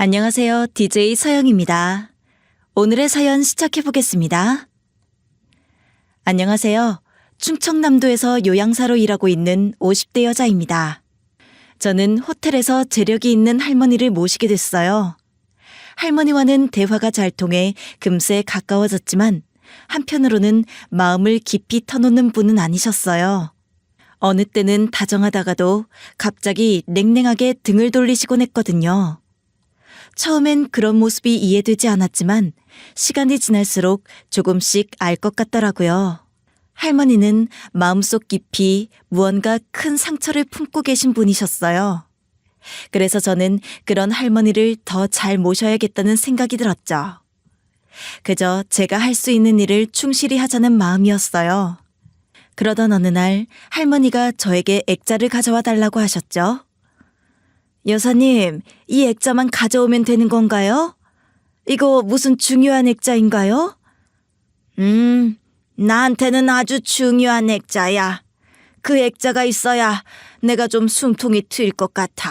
안녕하세요. DJ 서영입니다. 오늘의 사연 시작해 보겠습니다. 안녕하세요. 충청남도에서 요양사로 일하고 있는 50대 여자입니다. 저는 호텔에서 재력이 있는 할머니를 모시게 됐어요. 할머니와는 대화가 잘 통해 금세 가까워졌지만 한편으로는 마음을 깊이 터놓는 분은 아니셨어요. 어느 때는 다정하다가도 갑자기 냉랭하게 등을 돌리시곤 했거든요. 처음엔 그런 모습이 이해되지 않았지만 시간이 지날수록 조금씩 알 것 같더라고요. 할머니는 마음속 깊이 무언가 큰 상처를 품고 계신 분이셨어요. 그래서 저는 그런 할머니를 더 잘 모셔야겠다는 생각이 들었죠. 그저 제가 할 수 있는 일을 충실히 하자는 마음이었어요. 그러던 어느 날 할머니가 저에게 액자를 가져와 달라고 하셨죠. 여사님, 이 액자만 가져오면 되는 건가요? 이거 무슨 중요한 액자인가요? 나한테는 아주 중요한 액자야. 그 액자가 있어야 내가 좀 숨통이 트일 것 같아.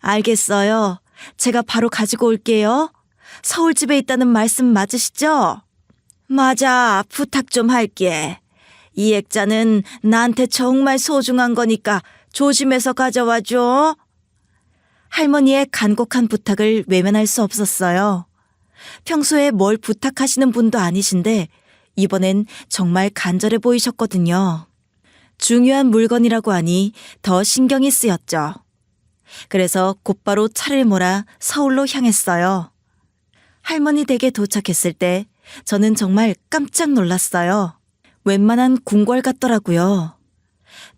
알겠어요. 제가 바로 가지고 올게요. 서울집에 있다는 말씀 맞으시죠? 맞아, 부탁 좀 할게. 이 액자는 나한테 정말 소중한 거니까 조심해서 가져와줘. 할머니의 간곡한 부탁을 외면할 수 없었어요. 평소에 뭘 부탁하시는 분도 아니신데 이번엔 정말 간절해 보이셨거든요. 중요한 물건이라고 하니 더 신경이 쓰였죠. 그래서 곧바로 차를 몰아 서울로 향했어요. 할머니 댁에 도착했을 때 저는 정말 깜짝 놀랐어요. 웬만한 궁궐 같더라고요.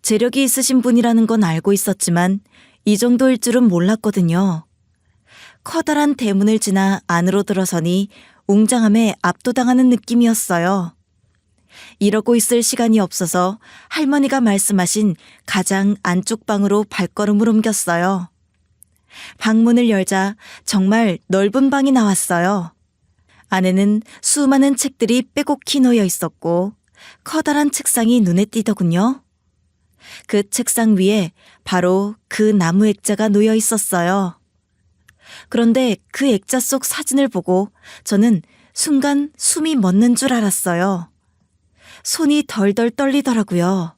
재력이 있으신 분이라는 건 알고 있었지만 이 정도일 줄은 몰랐거든요. 커다란 대문을 지나 안으로 들어서니 웅장함에 압도당하는 느낌이었어요. 이러고 있을 시간이 없어서 할머니가 말씀하신 가장 안쪽 방으로 발걸음을 옮겼어요. 방문을 열자 정말 넓은 방이 나왔어요. 안에는 수많은 책들이 빼곡히 놓여 있었고 커다란 책상이 눈에 띄더군요. 그 책상 위에 바로 그 나무 액자가 놓여 있었어요. 그런데 그 액자 속 사진을 보고 저는 순간 숨이 멎는 줄 알았어요. 손이 덜덜 떨리더라고요.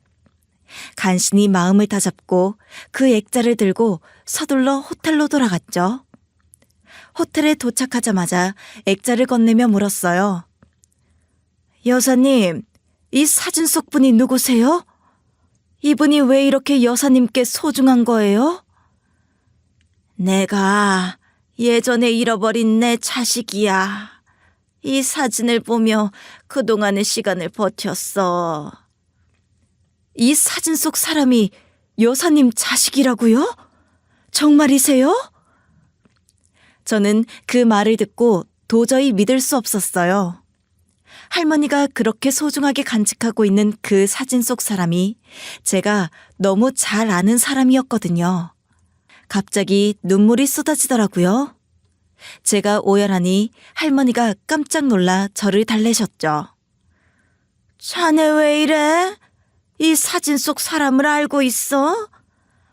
간신히 마음을 다잡고 그 액자를 들고 서둘러 호텔로 돌아갔죠. 호텔에 도착하자마자 액자를 건네며 물었어요. 여사님, 이 사진 속 분이 누구세요? 이분이 왜 이렇게 여사님께 소중한 거예요? 내가 예전에 잃어버린 내 자식이야. 이 사진을 보며 그동안의 시간을 버텼어. 이 사진 속 사람이 여사님 자식이라고요? 정말이세요? 저는 그 말을 듣고 도저히 믿을 수 없었어요. 할머니가 그렇게 소중하게 간직하고 있는 그 사진 속 사람이 제가 너무 잘 아는 사람이었거든요. 갑자기 눈물이 쏟아지더라고요. 제가 오열하니 할머니가 깜짝 놀라 저를 달래셨죠. 자네 왜 이래? 이 사진 속 사람을 알고 있어?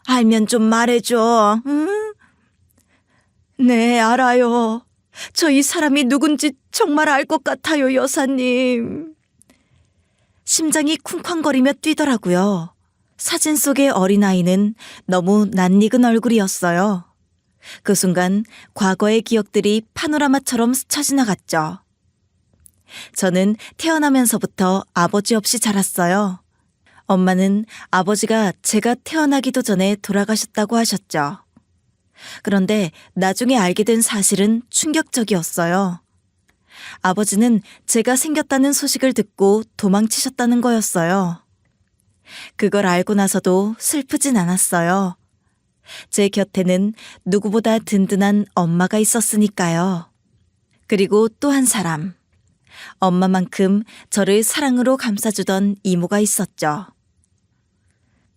알면 좀 말해줘, 응? 네, 알아요. 저 이 사람이 누군지 정말 알 것 같아요, 여사님. 심장이 쿵쾅거리며 뛰더라고요. 사진 속의 어린아이는 너무 낯익은 얼굴이었어요. 그 순간 과거의 기억들이 파노라마처럼 스쳐 지나갔죠. 저는 태어나면서부터 아버지 없이 자랐어요. 엄마는 아버지가 제가 태어나기도 전에 돌아가셨다고 하셨죠. 그런데 나중에 알게 된 사실은 충격적이었어요. 아버지는 제가 생겼다는 소식을 듣고 도망치셨다는 거였어요. 그걸 알고 나서도 슬프진 않았어요. 제 곁에는 누구보다 든든한 엄마가 있었으니까요. 그리고 또 한 사람. 엄마만큼 저를 사랑으로 감싸주던 이모가 있었죠.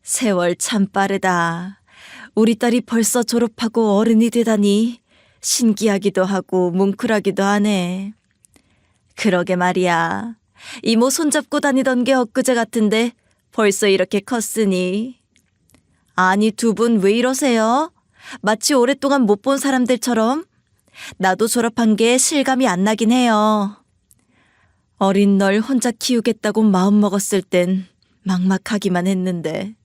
세월 참 빠르다. 우리 딸이 벌써 졸업하고 어른이 되다니 신기하기도 하고 뭉클하기도 하네. 그러게 말이야. 이모 손잡고 다니던 게 엊그제 같은데 벌써 이렇게 컸으니. 아니, 두 분 왜 이러세요? 마치 오랫동안 못 본 사람들처럼. 나도 졸업한 게 실감이 안 나긴 해요. 어린 널 혼자 키우겠다고 마음먹었을 땐 막막하기만 했는데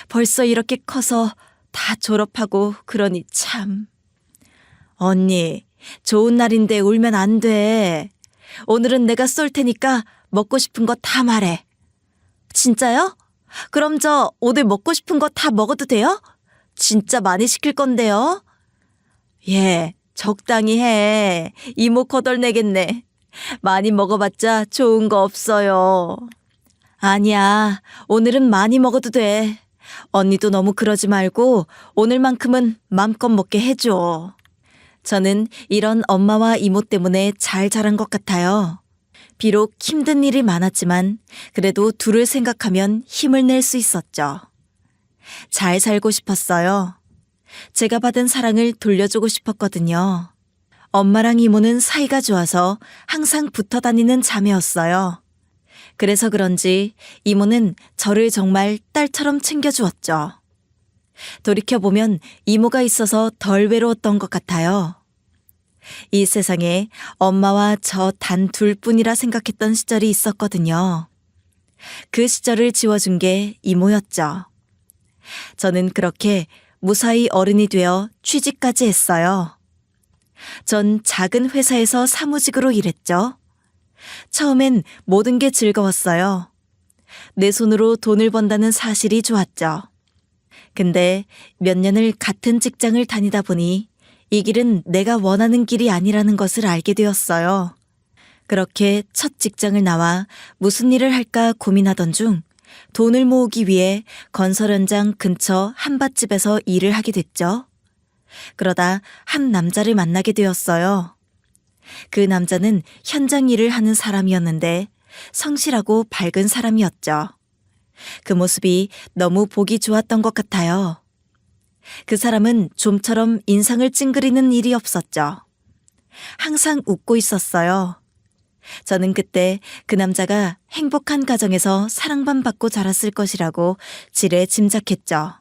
벌써 이렇게 커서 다 졸업하고 그러니 참. 언니, 좋은 날인데 울면 안 돼. 오늘은 내가 쏠 테니까 먹고 싶은 거 다 말해. 진짜요? 그럼 저 오늘 먹고 싶은 거 다 먹어도 돼요? 진짜 많이 시킬 건데요. 예, 적당히 해. 이모 거덜내겠네. 많이 먹어봤자 좋은 거 없어요. 아니야, 오늘은 많이 먹어도 돼. 언니도 너무 그러지 말고 오늘만큼은 맘껏 먹게 해줘. 저는 이런 엄마와 이모 때문에 잘 자란 것 같아요. 비록 힘든 일이 많았지만 그래도 둘을 생각하면 힘을 낼 수 있었죠. 잘 살고 싶었어요. 제가 받은 사랑을 돌려주고 싶었거든요. 엄마랑 이모는 사이가 좋아서 항상 붙어 다니는 자매였어요. 그래서 그런지 이모는 저를 정말 딸처럼 챙겨주었죠. 돌이켜보면 이모가 있어서 덜 외로웠던 것 같아요. 이 세상에 엄마와 저 단 둘뿐이라 생각했던 시절이 있었거든요. 그 시절을 지워준 게 이모였죠. 저는 그렇게 무사히 어른이 되어 취직까지 했어요. 전 작은 회사에서 사무직으로 일했죠. 처음엔 모든 게 즐거웠어요. 내 손으로 돈을 번다는 사실이 좋았죠. 근데 몇 년을 같은 직장을 다니다 보니 이 길은 내가 원하는 길이 아니라는 것을 알게 되었어요. 그렇게 첫 직장을 나와 무슨 일을 할까 고민하던 중 돈을 모으기 위해 건설 현장 근처 한밭집에서 일을 하게 됐죠. 그러다 한 남자를 만나게 되었어요. 그 남자는 현장 일을 하는 사람이었는데 성실하고 밝은 사람이었죠. 그 모습이 너무 보기 좋았던 것 같아요. 그 사람은 좀처럼 인상을 찡그리는 일이 없었죠. 항상 웃고 있었어요. 저는 그때 그 남자가 행복한 가정에서 사랑만 받고 자랐을 것이라고 지레 짐작했죠.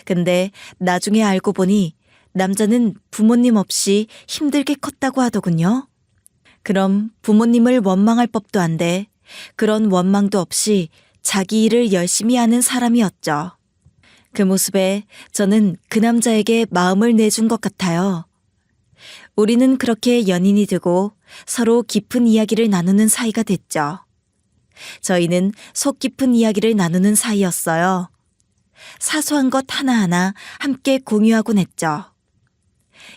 근데 나중에 알고 보니 남자는 부모님 없이 힘들게 컸다고 하더군요. 그럼 부모님을 원망할 법도 한데 그런 원망도 없이 자기 일을 열심히 하는 사람이었죠. 그 모습에 저는 그 남자에게 마음을 내준 것 같아요. 우리는 그렇게 연인이 되고 서로 깊은 이야기를 나누는 사이가 됐죠. 저희는 속 깊은 이야기를 나누는 사이였어요. 사소한 것 하나하나 함께 공유하곤 했죠.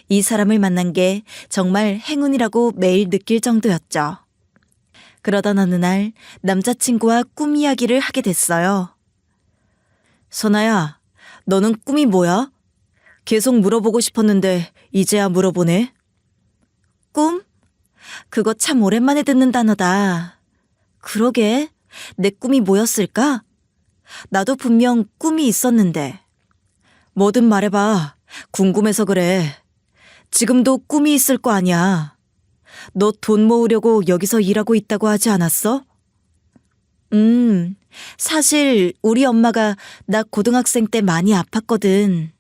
이 사람을 만난 게 정말 행운이라고 매일 느낄 정도였죠. 그러던 어느 날 남자친구와 꿈 이야기를 하게 됐어요. 선아야, 너는 꿈이 뭐야? 계속 물어보고 싶었는데 이제야 물어보네. 꿈? 그거 참 오랜만에 듣는 단어다. 그러게, 내 꿈이 뭐였을까? 나도 분명 꿈이 있었는데. 뭐든 말해봐. 궁금해서 그래. 지금도 꿈이 있을 거 아니야. 너 돈 모으려고 여기서 일하고 있다고 하지 않았어? 사실 우리 엄마가 나 고등학생 때 많이 아팠거든.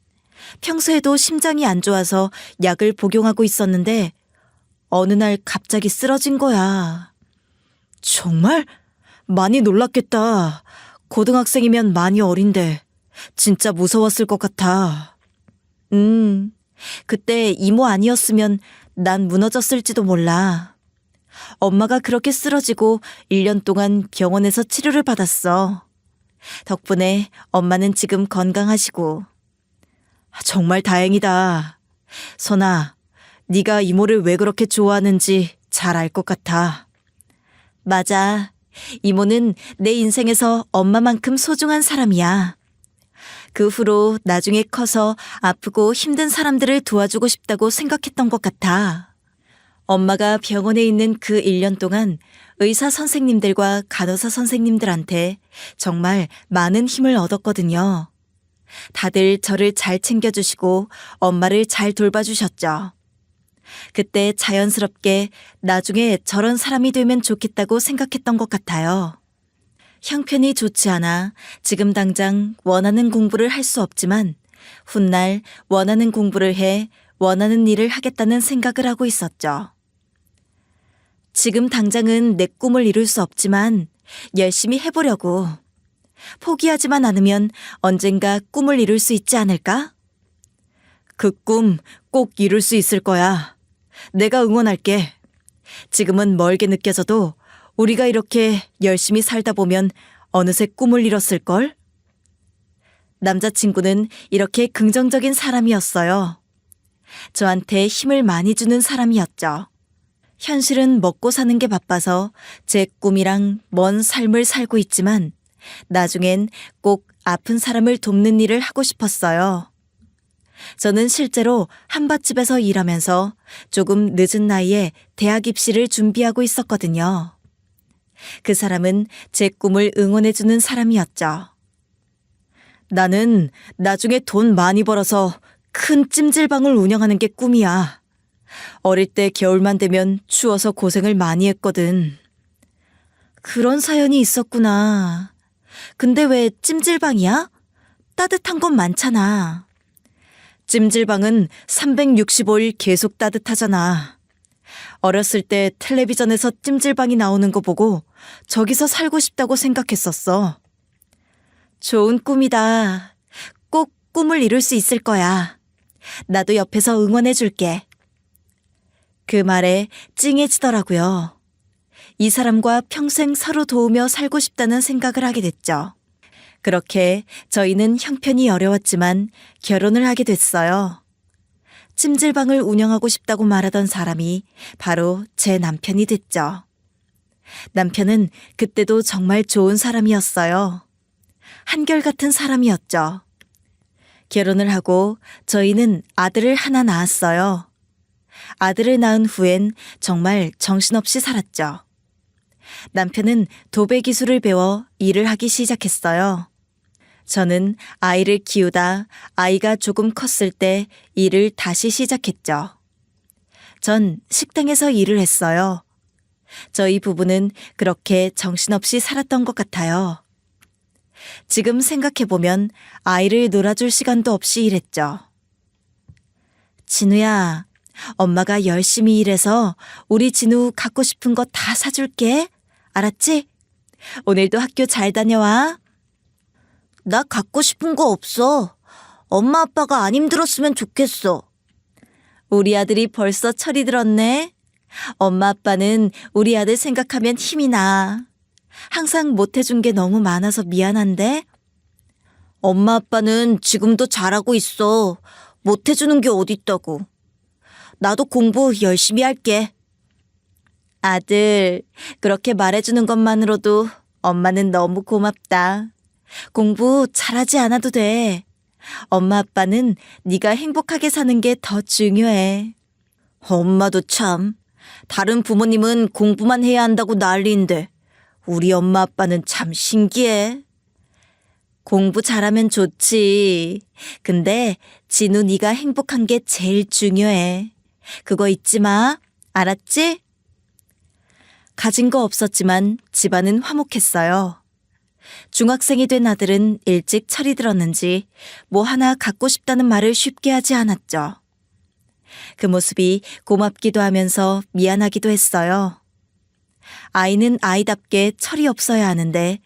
평소에도 심장이 안 좋아서 약을 복용하고 있었는데 어느 날 갑자기 쓰러진 거야. 정말? 많이 놀랐겠다. 고등학생이면 많이 어린데 진짜 무서웠을 것 같아. 그때 이모 아니었으면 난 무너졌을지도 몰라. 엄마가 그렇게 쓰러지고 1년 동안 병원에서 치료를 받았어. 덕분에 엄마는 지금 건강하시고. 정말 다행이다. 선아, 네가 이모를 왜 그렇게 좋아하는지 잘 알 것 같아. 맞아. 이모는 내 인생에서 엄마만큼 소중한 사람이야. 그 후로 나중에 커서 아프고 힘든 사람들을 도와주고 싶다고 생각했던 것 같아. 엄마가 병원에 있는 그 1년 동안 의사 선생님들과 간호사 선생님들한테 정말 많은 힘을 얻었거든요. 다들 저를 잘 챙겨주시고 엄마를 잘 돌봐주셨죠. 그때 자연스럽게 나중에 저런 사람이 되면 좋겠다고 생각했던 것 같아요. 형편이 좋지 않아 지금 당장 원하는 공부를 할 수 없지만 훗날 원하는 공부를 해 원하는 일을 하겠다는 생각을 하고 있었죠. 지금 당장은 내 꿈을 이룰 수 없지만 열심히 해보려고. 포기하지만 않으면 언젠가 꿈을 이룰 수 있지 않을까? 그 꿈 꼭 이룰 수 있을 거야. 내가 응원할게. 지금은 멀게 느껴져도 우리가 이렇게 열심히 살다 보면 어느새 꿈을 이뤘을걸? 남자친구는 이렇게 긍정적인 사람이었어요. 저한테 힘을 많이 주는 사람이었죠. 현실은 먹고 사는 게 바빠서 제 꿈이랑 먼 삶을 살고 있지만 나중엔 꼭 아픈 사람을 돕는 일을 하고 싶었어요. 저는 실제로 한밭집에서 일하면서 조금 늦은 나이에 대학 입시를 준비하고 있었거든요. 그 사람은 제 꿈을 응원해주는 사람이었죠. 나는 나중에 돈 많이 벌어서 큰 찜질방을 운영하는 게 꿈이야. 어릴 때 겨울만 되면 추워서 고생을 많이 했거든. 그런 사연이 있었구나. 근데 왜 찜질방이야? 따뜻한 건 많잖아. 찜질방은 365일 계속 따뜻하잖아. 어렸을 때 텔레비전에서 찜질방이 나오는 거 보고 저기서 살고 싶다고 생각했었어. 좋은 꿈이다. 꼭 꿈을 이룰 수 있을 거야. 나도 옆에서 응원해 줄게. 그 말에 찡해지더라고요. 이 사람과 평생 서로 도우며 살고 싶다는 생각을 하게 됐죠. 그렇게 저희는 형편이 어려웠지만 결혼을 하게 됐어요. 찜질방을 운영하고 싶다고 말하던 사람이 바로 제 남편이 됐죠. 남편은 그때도 정말 좋은 사람이었어요. 한결같은 사람이었죠. 결혼을 하고 저희는 아들을 하나 낳았어요. 아들을 낳은 후엔 정말 정신없이 살았죠. 남편은 도배 기술을 배워 일을 하기 시작했어요. 저는 아이를 키우다 아이가 조금 컸을 때 일을 다시 시작했죠. 전 식당에서 일을 했어요. 저희 부부는 그렇게 정신없이 살았던 것 같아요. 지금 생각해보면 아이를 놀아줄 시간도 없이 일했죠. 진우야, 엄마가 열심히 일해서 우리 진우 갖고 싶은 거 다 사줄게. 알았지? 오늘도 학교 잘 다녀와. 나 갖고 싶은 거 없어. 엄마 아빠가 안 힘들었으면 좋겠어. 우리 아들이 벌써 철이 들었네. 엄마 아빠는 우리 아들 생각하면 힘이 나. 항상 못해준 게 너무 많아서 미안한데. 엄마 아빠는 지금도 잘하고 있어. 못해주는 게 어딨다고. 나도 공부 열심히 할게. 아들, 그렇게 말해주는 것만으로도 엄마는 너무 고맙다. 공부 잘하지 않아도 돼. 엄마 아빠는 네가 행복하게 사는 게 더 중요해. 엄마도 참. 다른 부모님은 공부만 해야 한다고 난리인데 우리 엄마 아빠는 참 신기해. 공부 잘하면 좋지. 근데 진우 네가 행복한 게 제일 중요해. 그거 잊지 마. 알았지? 가진 거 없었지만 집안은 화목했어요. 중학생이 된 아들은 일찍 철이 들었는지 뭐 하나 갖고 싶다는 말을 쉽게 하지 않았죠. 그 모습이 고맙기도 하면서 미안하기도 했어요. 아이는 아이답게 철이 없어야 하는데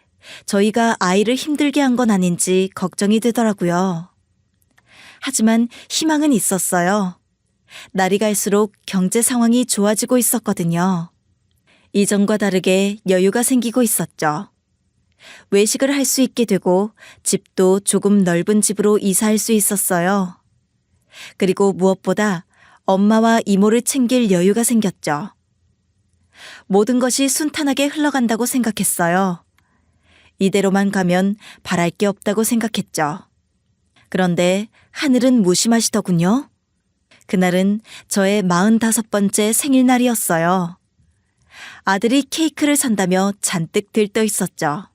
저희가 아이를 힘들게 한 건 아닌지 걱정이 되더라고요. 하지만 희망은 있었어요. 날이 갈수록 경제 상황이 좋아지고 있었거든요. 이전과 다르게 여유가 생기고 있었죠. 외식을 할 수 있게 되고 집도 조금 넓은 집으로 이사할 수 있었어요. 그리고 무엇보다 엄마와 이모를 챙길 여유가 생겼죠. 모든 것이 순탄하게 흘러간다고 생각했어요. 이대로만 가면 바랄 게 없다고 생각했죠. 그런데 하늘은 무심하시더군요. 그날은 저의 45번째 생일날이었어요. 아들이 케이크를 산다며 잔뜩 들떠 있었죠.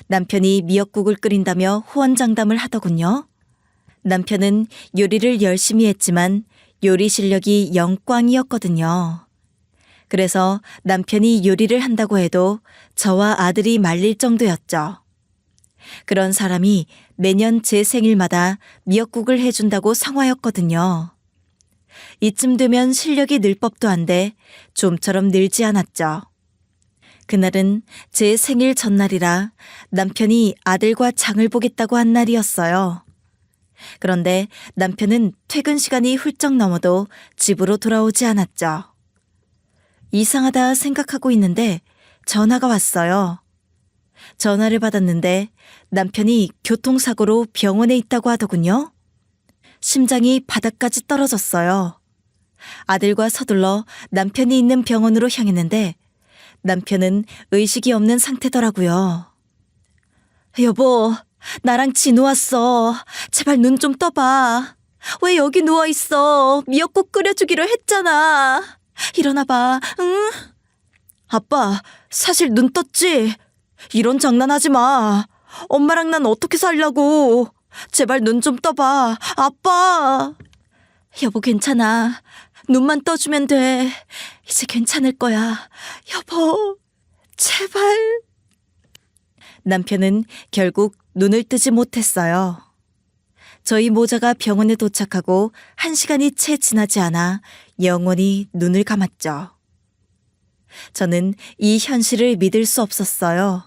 남편이 미역국을 끓인다며 호언장담을 하더군요. 남편은 요리를 열심히 했지만 요리 실력이 영꽝이었거든요. 그래서 남편이 요리를 한다고 해도 저와 아들이 말릴 정도였죠. 그런 사람이 매년 제 생일마다 미역국을 해준다고 성화였거든요. 이쯤 되면 실력이 늘 법도 한데 좀처럼 늘지 않았죠. 그날은 제 생일 전날이라 남편이 아들과 장을 보겠다고 한 날이었어요. 그런데 남편은 퇴근 시간이 훌쩍 넘어도 집으로 돌아오지 않았죠. 이상하다 생각하고 있는데 전화가 왔어요. 전화를 받았는데 남편이 교통사고로 병원에 있다고 하더군요. 심장이 바닥까지 떨어졌어요. 아들과 서둘러 남편이 있는 병원으로 향했는데 남편은 의식이 없는 상태더라고요. 여보, 나랑 진우 왔어. 제발 눈 좀 떠봐. 왜 여기 누워있어? 미역국 끓여주기로 했잖아. 일어나봐, 응? 아빠, 사실 눈 떴지? 이런 장난하지 마. 엄마랑 난 어떻게 살려고. 제발 눈 좀 떠봐. 아빠. 여보, 괜찮아. 눈만 떠주면 돼. 이제 괜찮을 거야. 여보, 제발. 남편은 결국 눈을 뜨지 못했어요. 저희 모자가 병원에 도착하고 1시간이 채 지나지 않아 영원히 눈을 감았죠. 저는 이 현실을 믿을 수 없었어요.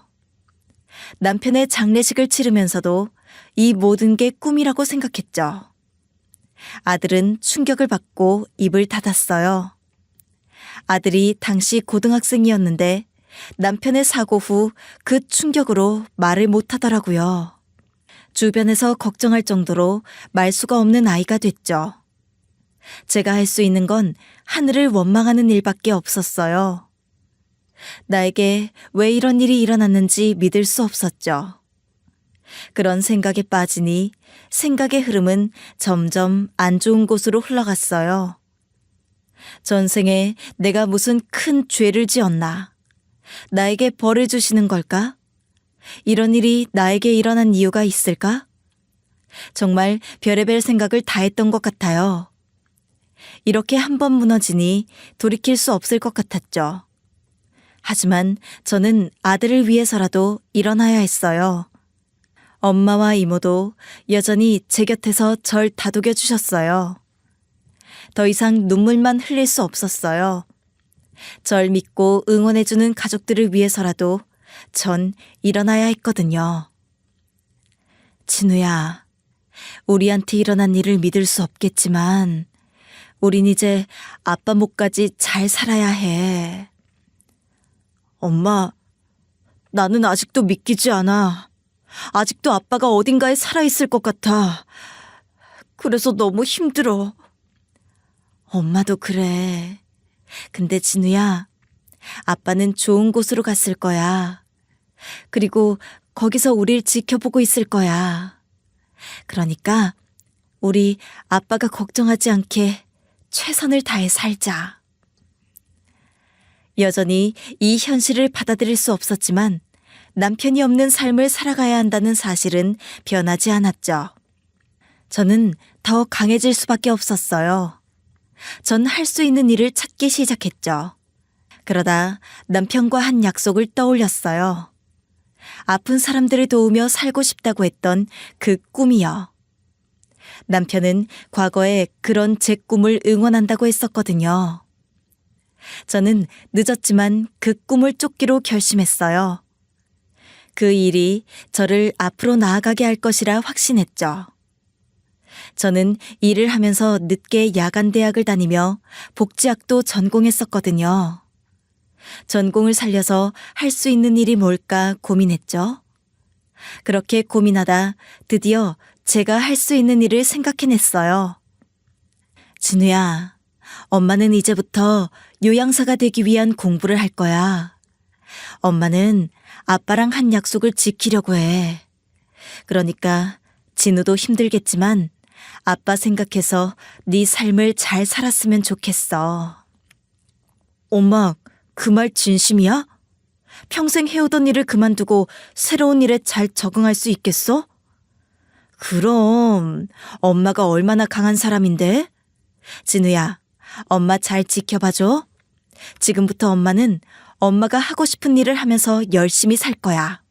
남편의 장례식을 치르면서도 이 모든 게 꿈이라고 생각했죠. 아들은 충격을 받고 입을 닫았어요. 아들이 당시 고등학생이었는데 남편의 사고 후 그 충격으로 말을 못하더라고요. 주변에서 걱정할 정도로 말수가 없는 아이가 됐죠. 제가 할 수 있는 건 하늘을 원망하는 일밖에 없었어요. 나에게 왜 이런 일이 일어났는지 믿을 수 없었죠. 그런 생각에 빠지니 생각의 흐름은 점점 안 좋은 곳으로 흘러갔어요. 전생에 내가 무슨 큰 죄를 지었나? 나에게 벌을 주시는 걸까? 이런 일이 나에게 일어난 이유가 있을까? 정말 별의별 생각을 다 했던 것 같아요. 이렇게 한 번 무너지니 돌이킬 수 없을 것 같았죠. 하지만 저는 아들을 위해서라도 일어나야 했어요. 엄마와 이모도 여전히 제 곁에서 절 다독여 주셨어요. 더 이상 눈물만 흘릴 수 없었어요. 절 믿고 응원해주는 가족들을 위해서라도 전 일어나야 했거든요. 진우야, 우리한테 일어난 일을 믿을 수 없겠지만 우린 이제 아빠 목까지 잘 살아야 해. 엄마, 나는 아직도 믿기지 않아. 아직도 아빠가 어딘가에 살아있을 것 같아. 그래서 너무 힘들어. 엄마도 그래. 근데 진우야, 아빠는 좋은 곳으로 갔을 거야. 그리고 거기서 우릴 지켜보고 있을 거야. 그러니까 우리 아빠가 걱정하지 않게 최선을 다해 살자. 여전히 이 현실을 받아들일 수 없었지만 남편이 없는 삶을 살아가야 한다는 사실은 변하지 않았죠. 저는 더 강해질 수밖에 없었어요. 전 할 수 있는 일을 찾기 시작했죠. 그러다 남편과 한 약속을 떠올렸어요. 아픈 사람들을 도우며 살고 싶다고 했던 그 꿈이요. 남편은 과거에 그런 제 꿈을 응원한다고 했었거든요. 저는 늦었지만 그 꿈을 쫓기로 결심했어요. 그 일이 저를 앞으로 나아가게 할 것이라 확신했죠. 저는 일을 하면서 늦게 야간 대학을 다니며 복지학도 전공했었거든요. 전공을 살려서 할 수 있는 일이 뭘까 고민했죠. 그렇게 고민하다 드디어 제가 할 수 있는 일을 생각해냈어요. 진우야, 엄마는 이제부터 요양사가 되기 위한 공부를 할 거야. 엄마는 아빠랑 한 약속을 지키려고 해. 그러니까 진우도 힘들겠지만 아빠 생각해서 네 삶을 잘 살았으면 좋겠어. 엄마, 그 말 진심이야? 평생 해오던 일을 그만두고 새로운 일에 잘 적응할 수 있겠어? 그럼 엄마가 얼마나 강한 사람인데? 진우야, 엄마 잘 지켜봐줘. 지금부터 엄마는 엄마가 하고 싶은 일을 하면서 열심히 살 거야.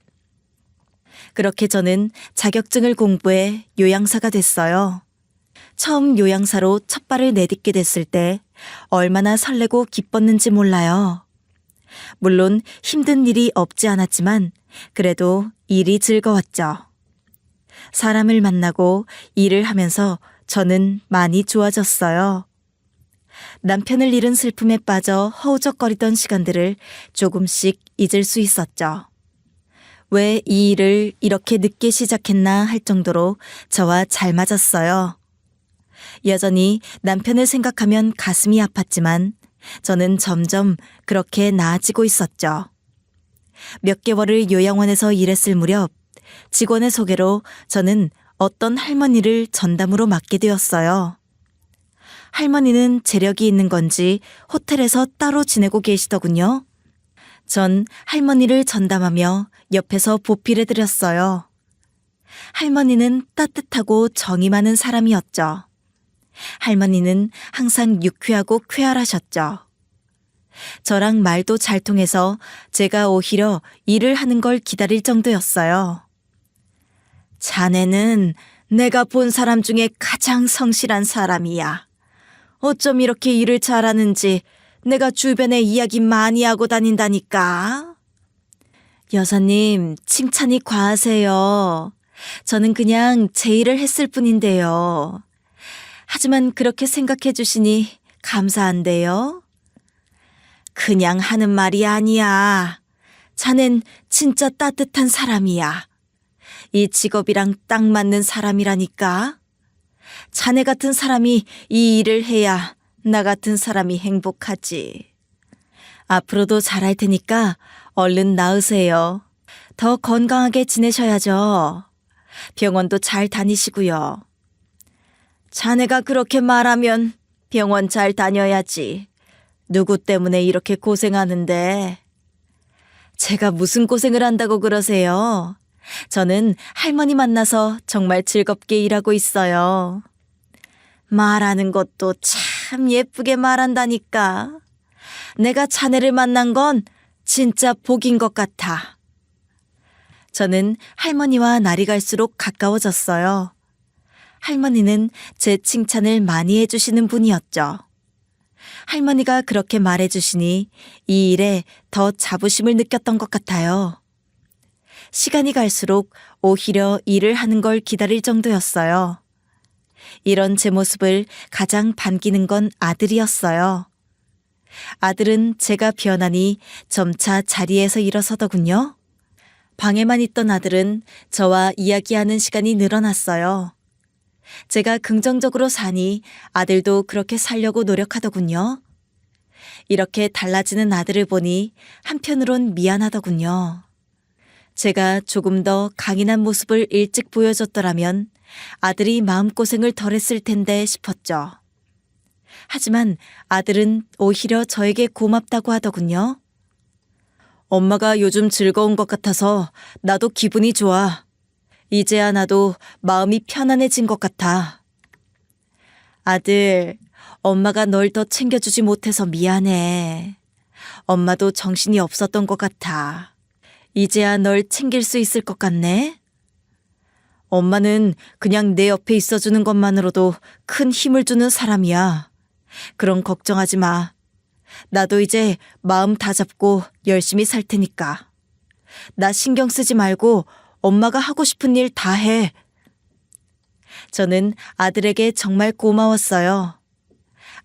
그렇게 저는 자격증을 공부해 요양사가 됐어요. 처음 요양사로 첫 발을 내딛게 됐을 때 얼마나 설레고 기뻤는지 몰라요. 물론 힘든 일이 없지 않았지만 그래도 일이 즐거웠죠. 사람을 만나고 일을 하면서 저는 많이 좋아졌어요. 남편을 잃은 슬픔에 빠져 허우적거리던 시간들을 조금씩 잊을 수 있었죠. 왜 이 일을 이렇게 늦게 시작했나 할 정도로 저와 잘 맞았어요. 여전히 남편을 생각하면 가슴이 아팠지만 저는 점점 그렇게 나아지고 있었죠. 몇 개월을 요양원에서 일했을 무렵 직원의 소개로 저는 어떤 할머니를 전담으로 맡게 되었어요. 할머니는 재력이 있는 건지 호텔에서 따로 지내고 계시더군요. 전 할머니를 전담하며 옆에서 보필해드렸어요. 할머니는 따뜻하고 정이 많은 사람이었죠. 할머니는 항상 유쾌하고 쾌활하셨죠. 저랑 말도 잘 통해서 제가 오히려 일을 하는 걸 기다릴 정도였어요. 자네는 내가 본 사람 중에 가장 성실한 사람이야. 어쩜 이렇게 일을 잘하는지 내가 주변에 이야기 많이 하고 다닌다니까. 여사님, 칭찬이 과하세요. 저는 그냥 제 일을 했을 뿐인데요. 하지만 그렇게 생각해 주시니 감사한데요. 그냥 하는 말이 아니야. 자넨 진짜 따뜻한 사람이야. 이 직업이랑 딱 맞는 사람이라니까. 자네 같은 사람이 이 일을 해야 나 같은 사람이 행복하지. 앞으로도 잘할 테니까 얼른 나으세요. 더 건강하게 지내셔야죠. 병원도 잘 다니시고요. 자네가 그렇게 말하면 병원 잘 다녀야지. 누구 때문에 이렇게 고생하는데. 제가 무슨 고생을 한다고 그러세요? 저는 할머니 만나서 정말 즐겁게 일하고 있어요. 말하는 것도 참 예쁘게 말한다니까. 내가 자네를 만난 건 진짜 복인 것 같아. 저는 할머니와 날이 갈수록 가까워졌어요. 할머니는 제 칭찬을 많이 해주시는 분이었죠. 할머니가 그렇게 말해주시니 이 일에 더 자부심을 느꼈던 것 같아요. 시간이 갈수록 오히려 일을 하는 걸 기다릴 정도였어요. 이런 제 모습을 가장 반기는 건 아들이었어요. 아들은 제가 변하니 점차 자리에서 일어서더군요. 방에만 있던 아들은 저와 이야기하는 시간이 늘어났어요. 제가 긍정적으로 사니 아들도 그렇게 살려고 노력하더군요. 이렇게 달라지는 아들을 보니 한편으론 미안하더군요. 제가 조금 더 강인한 모습을 일찍 보여줬더라면 아들이 마음고생을 덜 했을 텐데 싶었죠. 하지만 아들은 오히려 저에게 고맙다고 하더군요. 엄마가 요즘 즐거운 것 같아서 나도 기분이 좋아. 이제야 나도 마음이 편안해진 것 같아. 아들, 엄마가 널 더 챙겨주지 못해서 미안해. 엄마도 정신이 없었던 것 같아. 이제야 널 챙길 수 있을 것 같네. 엄마는 그냥 내 옆에 있어주는 것만으로도 큰 힘을 주는 사람이야. 그럼 걱정하지 마. 나도 이제 마음 다 잡고 열심히 살 테니까. 나 신경 쓰지 말고 엄마가 하고 싶은 일 다 해. 저는 아들에게 정말 고마웠어요.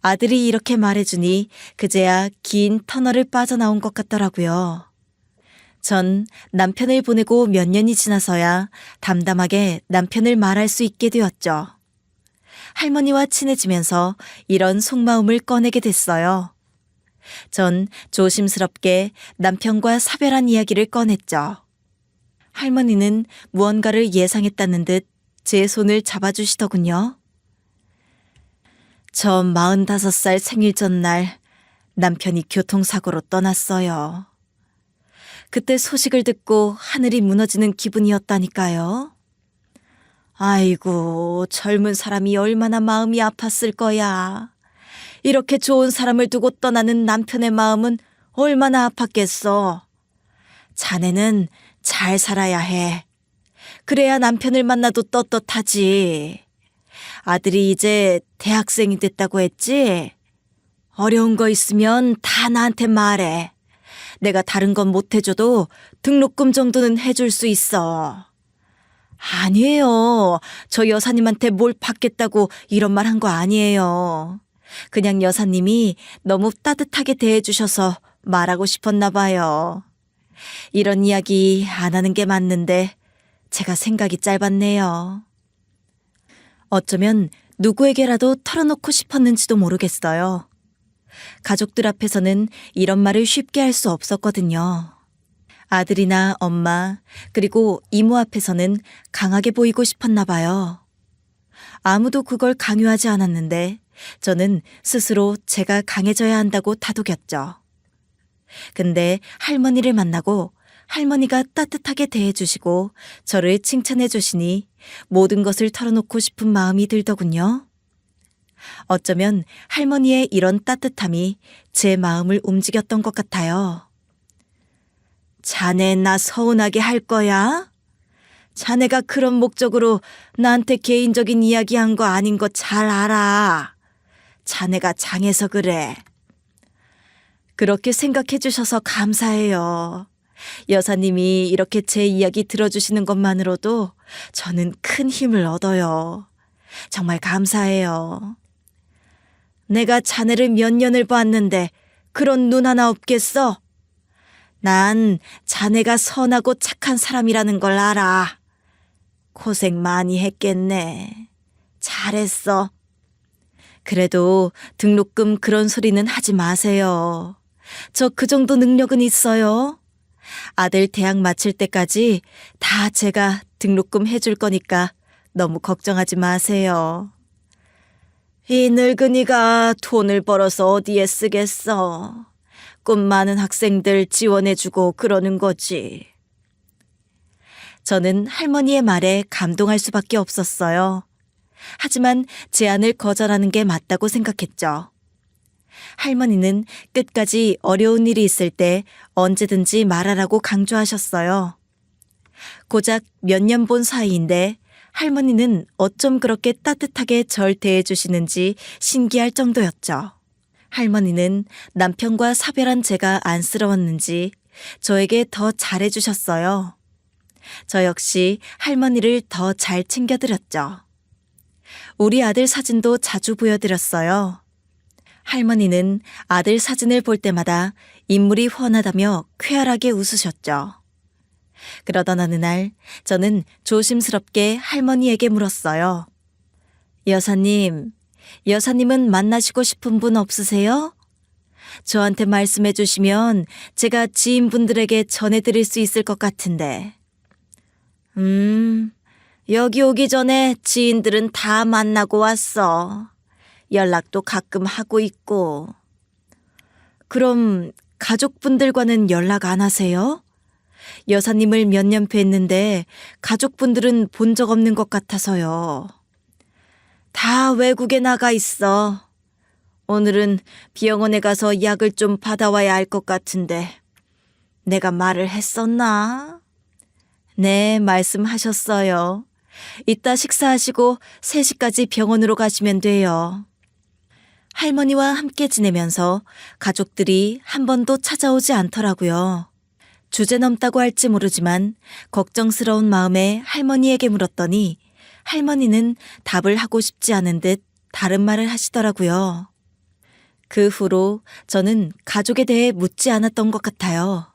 아들이 이렇게 말해주니 그제야 긴 터널을 빠져나온 것 같더라고요. 전 남편을 보내고 몇 년이 지나서야 담담하게 남편을 말할 수 있게 되었죠. 할머니와 친해지면서 이런 속마음을 꺼내게 됐어요. 전 조심스럽게 남편과 사별한 이야기를 꺼냈죠. 할머니는 무언가를 예상했다는 듯 제 손을 잡아주시더군요. 저 45살 생일 전날 남편이 교통사고로 떠났어요. 그때 소식을 듣고 하늘이 무너지는 기분이었다니까요. 아이고, 젊은 사람이 얼마나 마음이 아팠을 거야. 이렇게 좋은 사람을 두고 떠나는 남편의 마음은 얼마나 아팠겠어. 자네는 잘 살아야 해. 그래야 남편을 만나도 떳떳하지. 아들이 이제 대학생이 됐다고 했지? 어려운 거 있으면 다 나한테 말해. 내가 다른 건 못 해줘도 등록금 정도는 해줄 수 있어. 아니에요. 저 여사님한테 뭘 받겠다고 이런 말 한 거 아니에요. 그냥 여사님이 너무 따뜻하게 대해주셔서 말하고 싶었나 봐요. 이런 이야기 안 하는 게 맞는데 제가 생각이 짧았네요. 어쩌면 누구에게라도 털어놓고 싶었는지도 모르겠어요. 가족들 앞에서는 이런 말을 쉽게 할 수 없었거든요. 아들이나 엄마, 그리고 이모 앞에서는 강하게 보이고 싶었나 봐요. 아무도 그걸 강요하지 않았는데 저는 스스로 제가 강해져야 한다고 다독였죠. 근데 할머니를 만나고 할머니가 따뜻하게 대해주시고 저를 칭찬해 주시니 모든 것을 털어놓고 싶은 마음이 들더군요. 어쩌면 할머니의 이런 따뜻함이 제 마음을 움직였던 것 같아요. 자네 나 서운하게 할 거야? 자네가 그런 목적으로 나한테 개인적인 이야기한 거 아닌 거 잘 알아. 자네가 장해서 그래. 그렇게 생각해 주셔서 감사해요. 여사님이 이렇게 제 이야기 들어주시는 것만으로도 저는 큰 힘을 얻어요. 정말 감사해요. 내가 자네를 몇 년을 봤는데 그런 눈 하나 없겠어? 난 자네가 선하고 착한 사람이라는 걸 알아. 고생 많이 했겠네. 잘했어. 그래도 등록금 그런 소리는 하지 마세요. 저 그 정도 능력은 있어요. 아들 대학 마칠 때까지 다 제가 등록금 해줄 거니까 너무 걱정하지 마세요. 이 늙은이가 돈을 벌어서 어디에 쓰겠어. 꿈 많은 학생들 지원해주고 그러는 거지. 저는 할머니의 말에 감동할 수밖에 없었어요. 하지만 제안을 거절하는 게 맞다고 생각했죠. 할머니는 끝까지 어려운 일이 있을 때 언제든지 말하라고 강조하셨어요. 고작 몇 년 본 사이인데 할머니는 어쩜 그렇게 따뜻하게 절 대해주시는지 신기할 정도였죠. 할머니는 남편과 사별한 제가 안쓰러웠는지 저에게 더 잘해주셨어요. 저 역시 할머니를 더 잘 챙겨드렸죠. 우리 아들 사진도 자주 보여드렸어요. 할머니는 아들 사진을 볼 때마다 인물이 훤하다며 쾌활하게 웃으셨죠. 그러던 어느 날 저는 조심스럽게 할머니에게 물었어요. 여사님은 만나시고 싶은 분 없으세요? 저한테 말씀해 주시면 제가 지인분들에게 전해드릴 수 있을 것 같은데. 여기 오기 전에 지인들은 다 만나고 왔어. 연락도 가끔 하고 있고. 그럼 가족분들과는 연락 안 하세요? 여사님을 몇 년 뵀는데 가족분들은 본 적 없는 것 같아서요. 다 외국에 나가 있어. 오늘은 병원에 가서 약을 좀 받아와야 할 것 같은데 내가 말을 했었나? 네, 말씀하셨어요. 이따 식사하시고 3시까지 병원으로 가시면 돼요. 할머니와 함께 지내면서 가족들이 한 번도 찾아오지 않더라고요. 주제넘다고 할지 모르지만 걱정스러운 마음에 할머니에게 물었더니 할머니는 답을 하고 싶지 않은 듯 다른 말을 하시더라고요. 그 후로 저는 가족에 대해 묻지 않았던 것 같아요.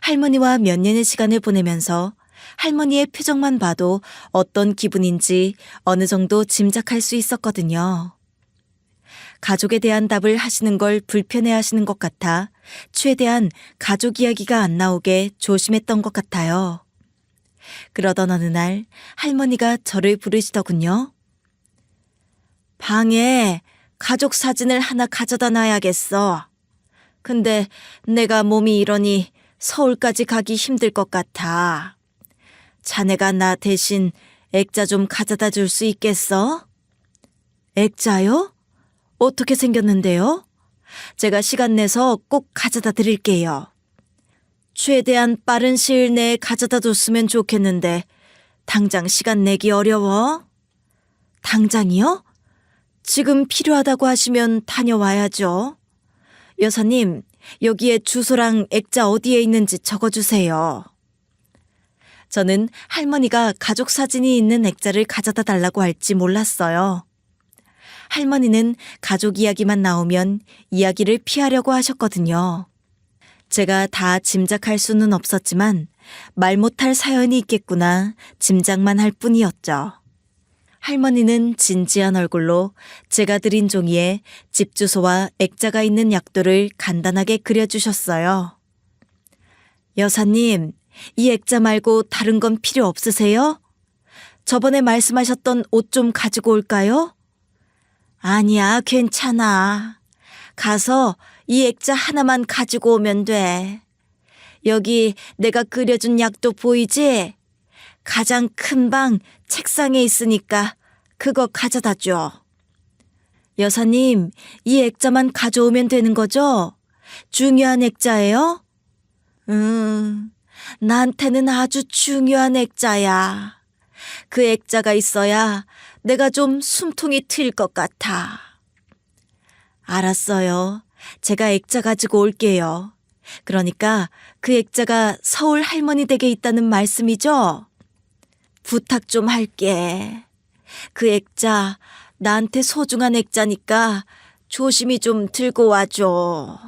할머니와 몇 년의 시간을 보내면서 할머니의 표정만 봐도 어떤 기분인지 어느 정도 짐작할 수 있었거든요. 가족에 대한 답을 하시는 걸 불편해하시는 것 같아 최대한 가족 이야기가 안 나오게 조심했던 것 같아요. 그러던 어느 날 할머니가 저를 부르시더군요. 방에 가족 사진을 하나 가져다 놔야겠어. 근데 내가 몸이 이러니 서울까지 가기 힘들 것 같아. 자네가 나 대신 액자 좀 가져다 줄 수 있겠어? 액자요? 어떻게 생겼는데요? 제가 시간 내서 꼭 가져다 드릴게요. 최대한 빠른 시일 내에 가져다 줬으면 좋겠는데 당장 시간 내기 어려워? 당장이요? 지금 필요하다고 하시면 다녀와야죠. 여사님, 여기에 주소랑 액자 어디에 있는지 적어주세요. 저는 할머니가 가족 사진이 있는 액자를 가져다 달라고 할지 몰랐어요. 할머니는 가족 이야기만 나오면 이야기를 피하려고 하셨거든요. 제가 다 짐작할 수는 없었지만 말 못할 사연이 있겠구나 짐작만 할 뿐이었죠. 할머니는 진지한 얼굴로 제가 드린 종이에 집 주소와 액자가 있는 약도를 간단하게 그려주셨어요. 여사님, 이 액자 말고 다른 건 필요 없으세요? 저번에 말씀하셨던 옷 좀 가지고 올까요? 아니야, 괜찮아. 가서 이 액자 하나만 가지고 오면 돼. 여기 내가 그려준 약도 보이지? 가장 큰 방 책상에 있으니까 그거 가져다 줘. 여사님, 이 액자만 가져오면 되는 거죠? 중요한 액자예요? 나한테는 아주 중요한 액자야. 그 액자가 있어야 내가 좀 숨통이 트일 것 같아. 알았어요. 제가 액자 가지고 올게요. 그러니까 그 액자가 서울 할머니 댁에 있다는 말씀이죠? 부탁 좀 할게. 그 액자 나한테 소중한 액자니까 조심히 좀 들고 와줘.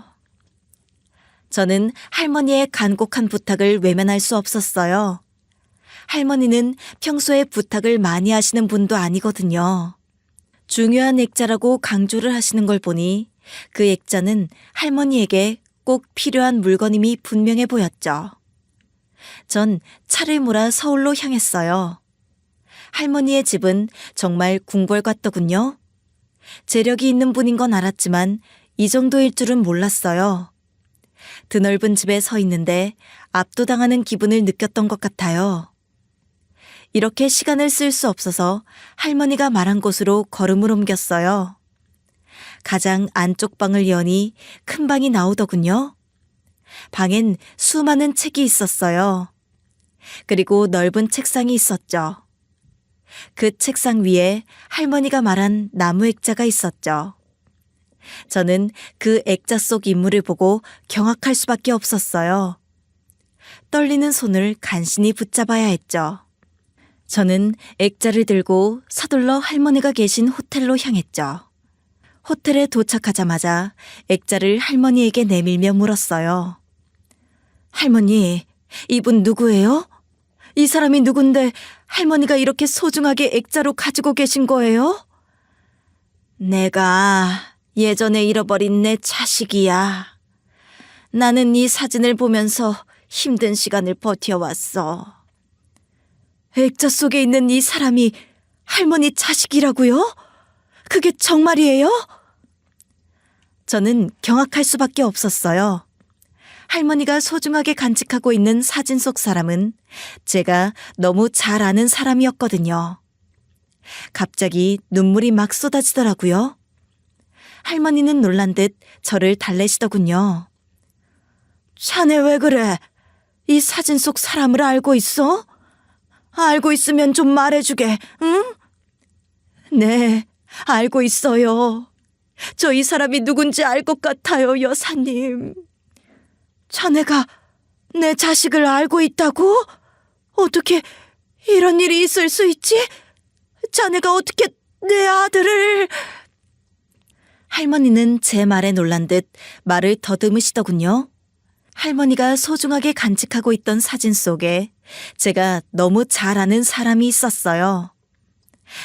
저는 할머니의 간곡한 부탁을 외면할 수 없었어요. 할머니는 평소에 부탁을 많이 하시는 분도 아니거든요. 중요한 액자라고 강조를 하시는 걸 보니 그 액자는 할머니에게 꼭 필요한 물건임이 분명해 보였죠. 전 차를 몰아 서울로 향했어요. 할머니의 집은 정말 궁궐 같더군요. 재력이 있는 분인 건 알았지만 이 정도일 줄은 몰랐어요. 드넓은 집에 서 있는데 압도당하는 기분을 느꼈던 것 같아요. 이렇게 시간을 쓸 수 없어서 할머니가 말한 곳으로 걸음을 옮겼어요. 가장 안쪽 방을 여니 큰 방이 나오더군요. 방엔 수많은 책이 있었어요. 그리고 넓은 책상이 있었죠. 그 책상 위에 할머니가 말한 나무 액자가 있었죠. 저는 그 액자 속 인물을 보고 경악할 수밖에 없었어요. 떨리는 손을 간신히 붙잡아야 했죠. 저는 액자를 들고 서둘러 할머니가 계신 호텔로 향했죠. 호텔에 도착하자마자 액자를 할머니에게 내밀며 물었어요. 할머니, 이분 누구예요? 이 사람이 누군데 할머니가 이렇게 소중하게 액자로 가지고 계신 거예요? 내가 예전에 잃어버린 내 자식이야. 나는 이 사진을 보면서 힘든 시간을 버텨왔어. 액자 속에 있는 이 사람이 할머니 자식이라고요? 그게 정말이에요? 저는 경악할 수밖에 없었어요. 할머니가 소중하게 간직하고 있는 사진 속 사람은 제가 너무 잘 아는 사람이었거든요. 갑자기 눈물이 막 쏟아지더라고요. 할머니는 놀란 듯 저를 달래시더군요. 자네 왜 그래? 이 사진 속 사람을 알고 있어? 알고 있으면 좀 말해주게, 응? 네, 알고 있어요. 저 이 사람이 누군지 알 것 같아요, 여사님. 자네가 내 자식을 알고 있다고? 어떻게 이런 일이 있을 수 있지? 자네가 어떻게 내 아들을... 할머니는 제 말에 놀란 듯 말을 더듬으시더군요. 할머니가 소중하게 간직하고 있던 사진 속에 제가 너무 잘 아는 사람이 있었어요.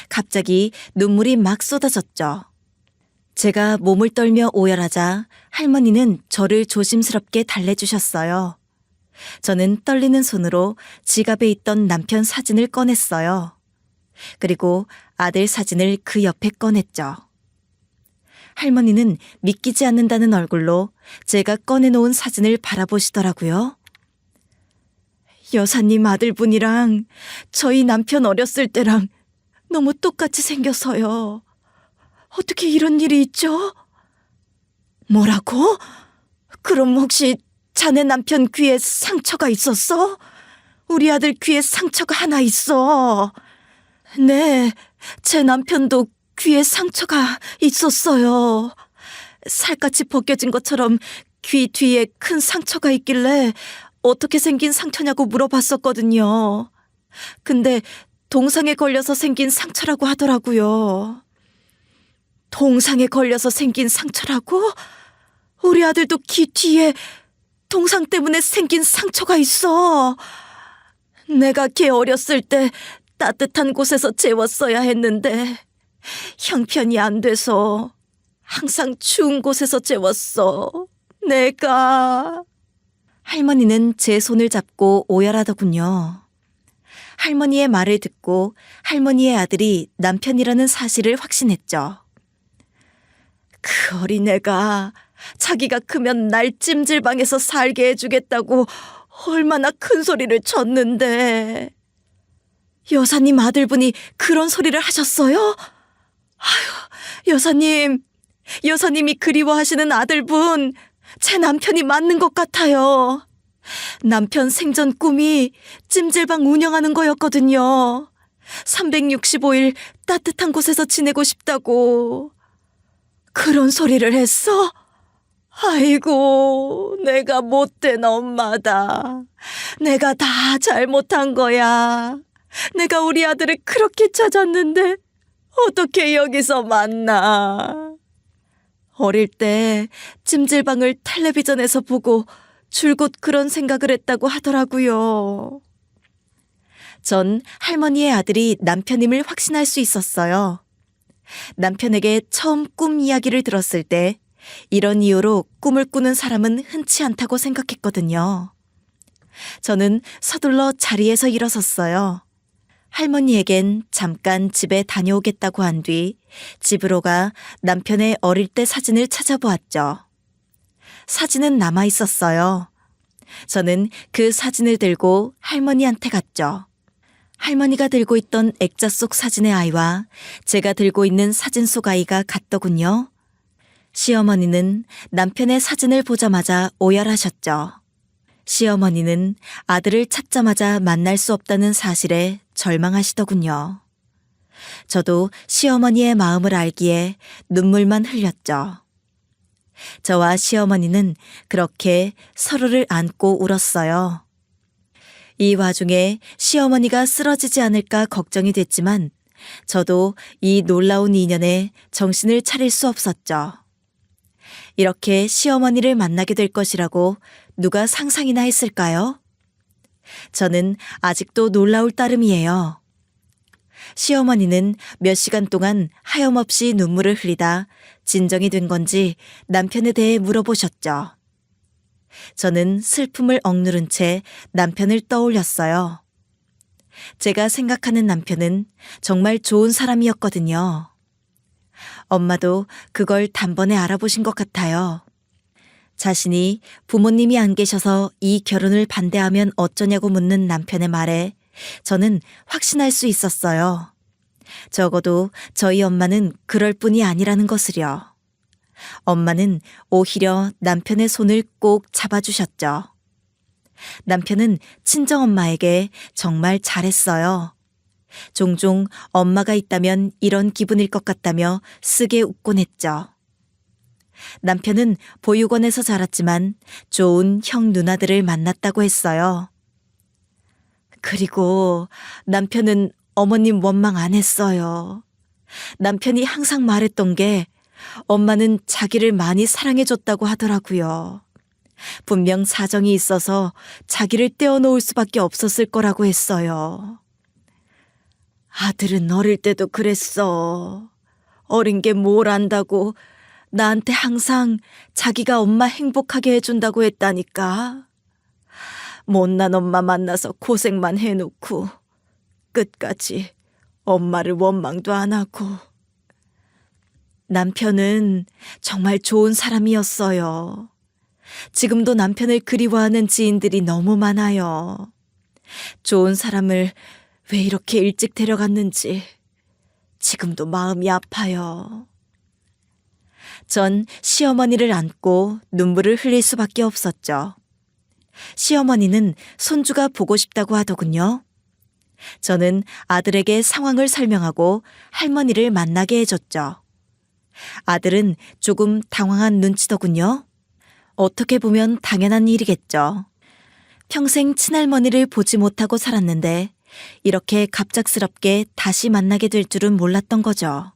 갑자기 눈물이 막 쏟아졌죠. 제가 몸을 떨며 오열하자 할머니는 저를 조심스럽게 달래주셨어요. 저는 떨리는 손으로 지갑에 있던 남편 사진을 꺼냈어요. 그리고 아들 사진을 그 옆에 꺼냈죠. 할머니는 믿기지 않는다는 얼굴로 제가 꺼내놓은 사진을 바라보시더라고요. 여사님 아들분이랑 저희 남편 어렸을 때랑 너무 똑같이 생겨서요. 어떻게 이런 일이 있죠? 뭐라고? 그럼 혹시 자네 남편 귀에 상처가 있었어? 우리 아들 귀에 상처가 하나 있어. 네, 제 남편도 귀에 상처가 있었어요. 살갗이 벗겨진 것처럼 귀 뒤에 큰 상처가 있길래 어떻게 생긴 상처냐고 물어봤었거든요. 근데 동상에 걸려서 생긴 상처라고 하더라고요. 동상에 걸려서 생긴 상처라고? 우리 아들도 귀 뒤에 동상 때문에 생긴 상처가 있어. 내가 걔 어렸을 때 따뜻한 곳에서 재웠어야 했는데 형편이 안 돼서 항상 추운 곳에서 재웠어. 내가. 할머니는 제 손을 잡고 오열하더군요. 할머니의 말을 듣고 할머니의 아들이 남편이라는 사실을 확신했죠. 그 어린애가 자기가 크면 날 찜질방에서 살게 해주겠다고 얼마나 큰 소리를 쳤는데. 여사님 아들분이 그런 소리를 하셨어요? 아휴, 여사님이 그리워하시는 아들분, 제 남편이 맞는 것 같아요. 남편 생전 꿈이 찜질방 운영하는 거였거든요. 365일 따뜻한 곳에서 지내고 싶다고. 그런 소리를 했어? 아이고, 내가 못된 엄마다. 내가 다 잘못한 거야. 내가 우리 아들을 그렇게 찾았는데 어떻게 여기서 만나. 어릴 때 찜질방을 텔레비전에서 보고 줄곧 그런 생각을 했다고 하더라고요. 전 할머니의 아들이 남편임을 확신할 수 있었어요. 남편에게 처음 꿈 이야기를 들었을 때 이런 이유로 꿈을 꾸는 사람은 흔치 않다고 생각했거든요. 저는 서둘러 자리에서 일어섰어요. 할머니에겐 잠깐 집에 다녀오겠다고 한 뒤 집으로 가 남편의 어릴 때 사진을 찾아보았죠. 사진은 남아 있었어요. 저는 그 사진을 들고 할머니한테 갔죠. 할머니가 들고 있던 액자 속 사진의 아이와 제가 들고 있는 사진 속 아이가 같더군요. 시어머니는 남편의 사진을 보자마자 오열하셨죠. 시어머니는 아들을 찾자마자 만날 수 없다는 사실에 절망하시더군요. 저도 시어머니의 마음을 알기에 눈물만 흘렸죠. 저와 시어머니는 그렇게 서로를 안고 울었어요. 이 와중에 시어머니가 쓰러지지 않을까 걱정이 됐지만 저도 이 놀라운 인연에 정신을 차릴 수 없었죠. 이렇게 시어머니를 만나게 될 것이라고 누가 상상이나 했을까요? 저는 아직도 놀라울 따름이에요. 시어머니는 몇 시간 동안 하염없이 눈물을 흘리다 진정이 된 건지 남편에 대해 물어보셨죠. 저는 슬픔을 억누른 채 남편을 떠올렸어요. 제가 생각하는 남편은 정말 좋은 사람이었거든요. 엄마도 그걸 단번에 알아보신 것 같아요. 자신이 부모님이 안 계셔서 이 결혼을 반대하면 어쩌냐고 묻는 남편의 말에 저는 확신할 수 있었어요. 적어도 저희 엄마는 그럴 뿐이 아니라는 것을요. 엄마는 오히려 남편의 손을 꼭 잡아주셨죠. 남편은 친정엄마에게 정말 잘했어요. 종종 엄마가 있다면 이런 기분일 것 같다며 쓰게 웃곤 했죠. 남편은 보육원에서 자랐지만 좋은 형 누나들을 만났다고 했어요. 그리고 남편은 어머님 원망 안 했어요. 남편이 항상 말했던 게 엄마는 자기를 많이 사랑해줬다고 하더라고요. 분명 사정이 있어서 자기를 떼어놓을 수밖에 없었을 거라고 했어요. 아들은 어릴 때도 그랬어. 어린 게 뭘 안다고 나한테 항상 자기가 엄마 행복하게 해준다고 했다니까. 못난 엄마 만나서 고생만 해놓고 끝까지 엄마를 원망도 안 하고. 남편은 정말 좋은 사람이었어요. 지금도 남편을 그리워하는 지인들이 너무 많아요. 좋은 사람을 왜 이렇게 일찍 데려갔는지 지금도 마음이 아파요. 전 시어머니를 안고 눈물을 흘릴 수밖에 없었죠. 시어머니는 손주가 보고 싶다고 하더군요. 저는 아들에게 상황을 설명하고 할머니를 만나게 해줬죠. 아들은 조금 당황한 눈치더군요. 어떻게 보면 당연한 일이겠죠. 평생 친할머니를 보지 못하고 살았는데 이렇게 갑작스럽게 다시 만나게 될 줄은 몰랐던 거죠.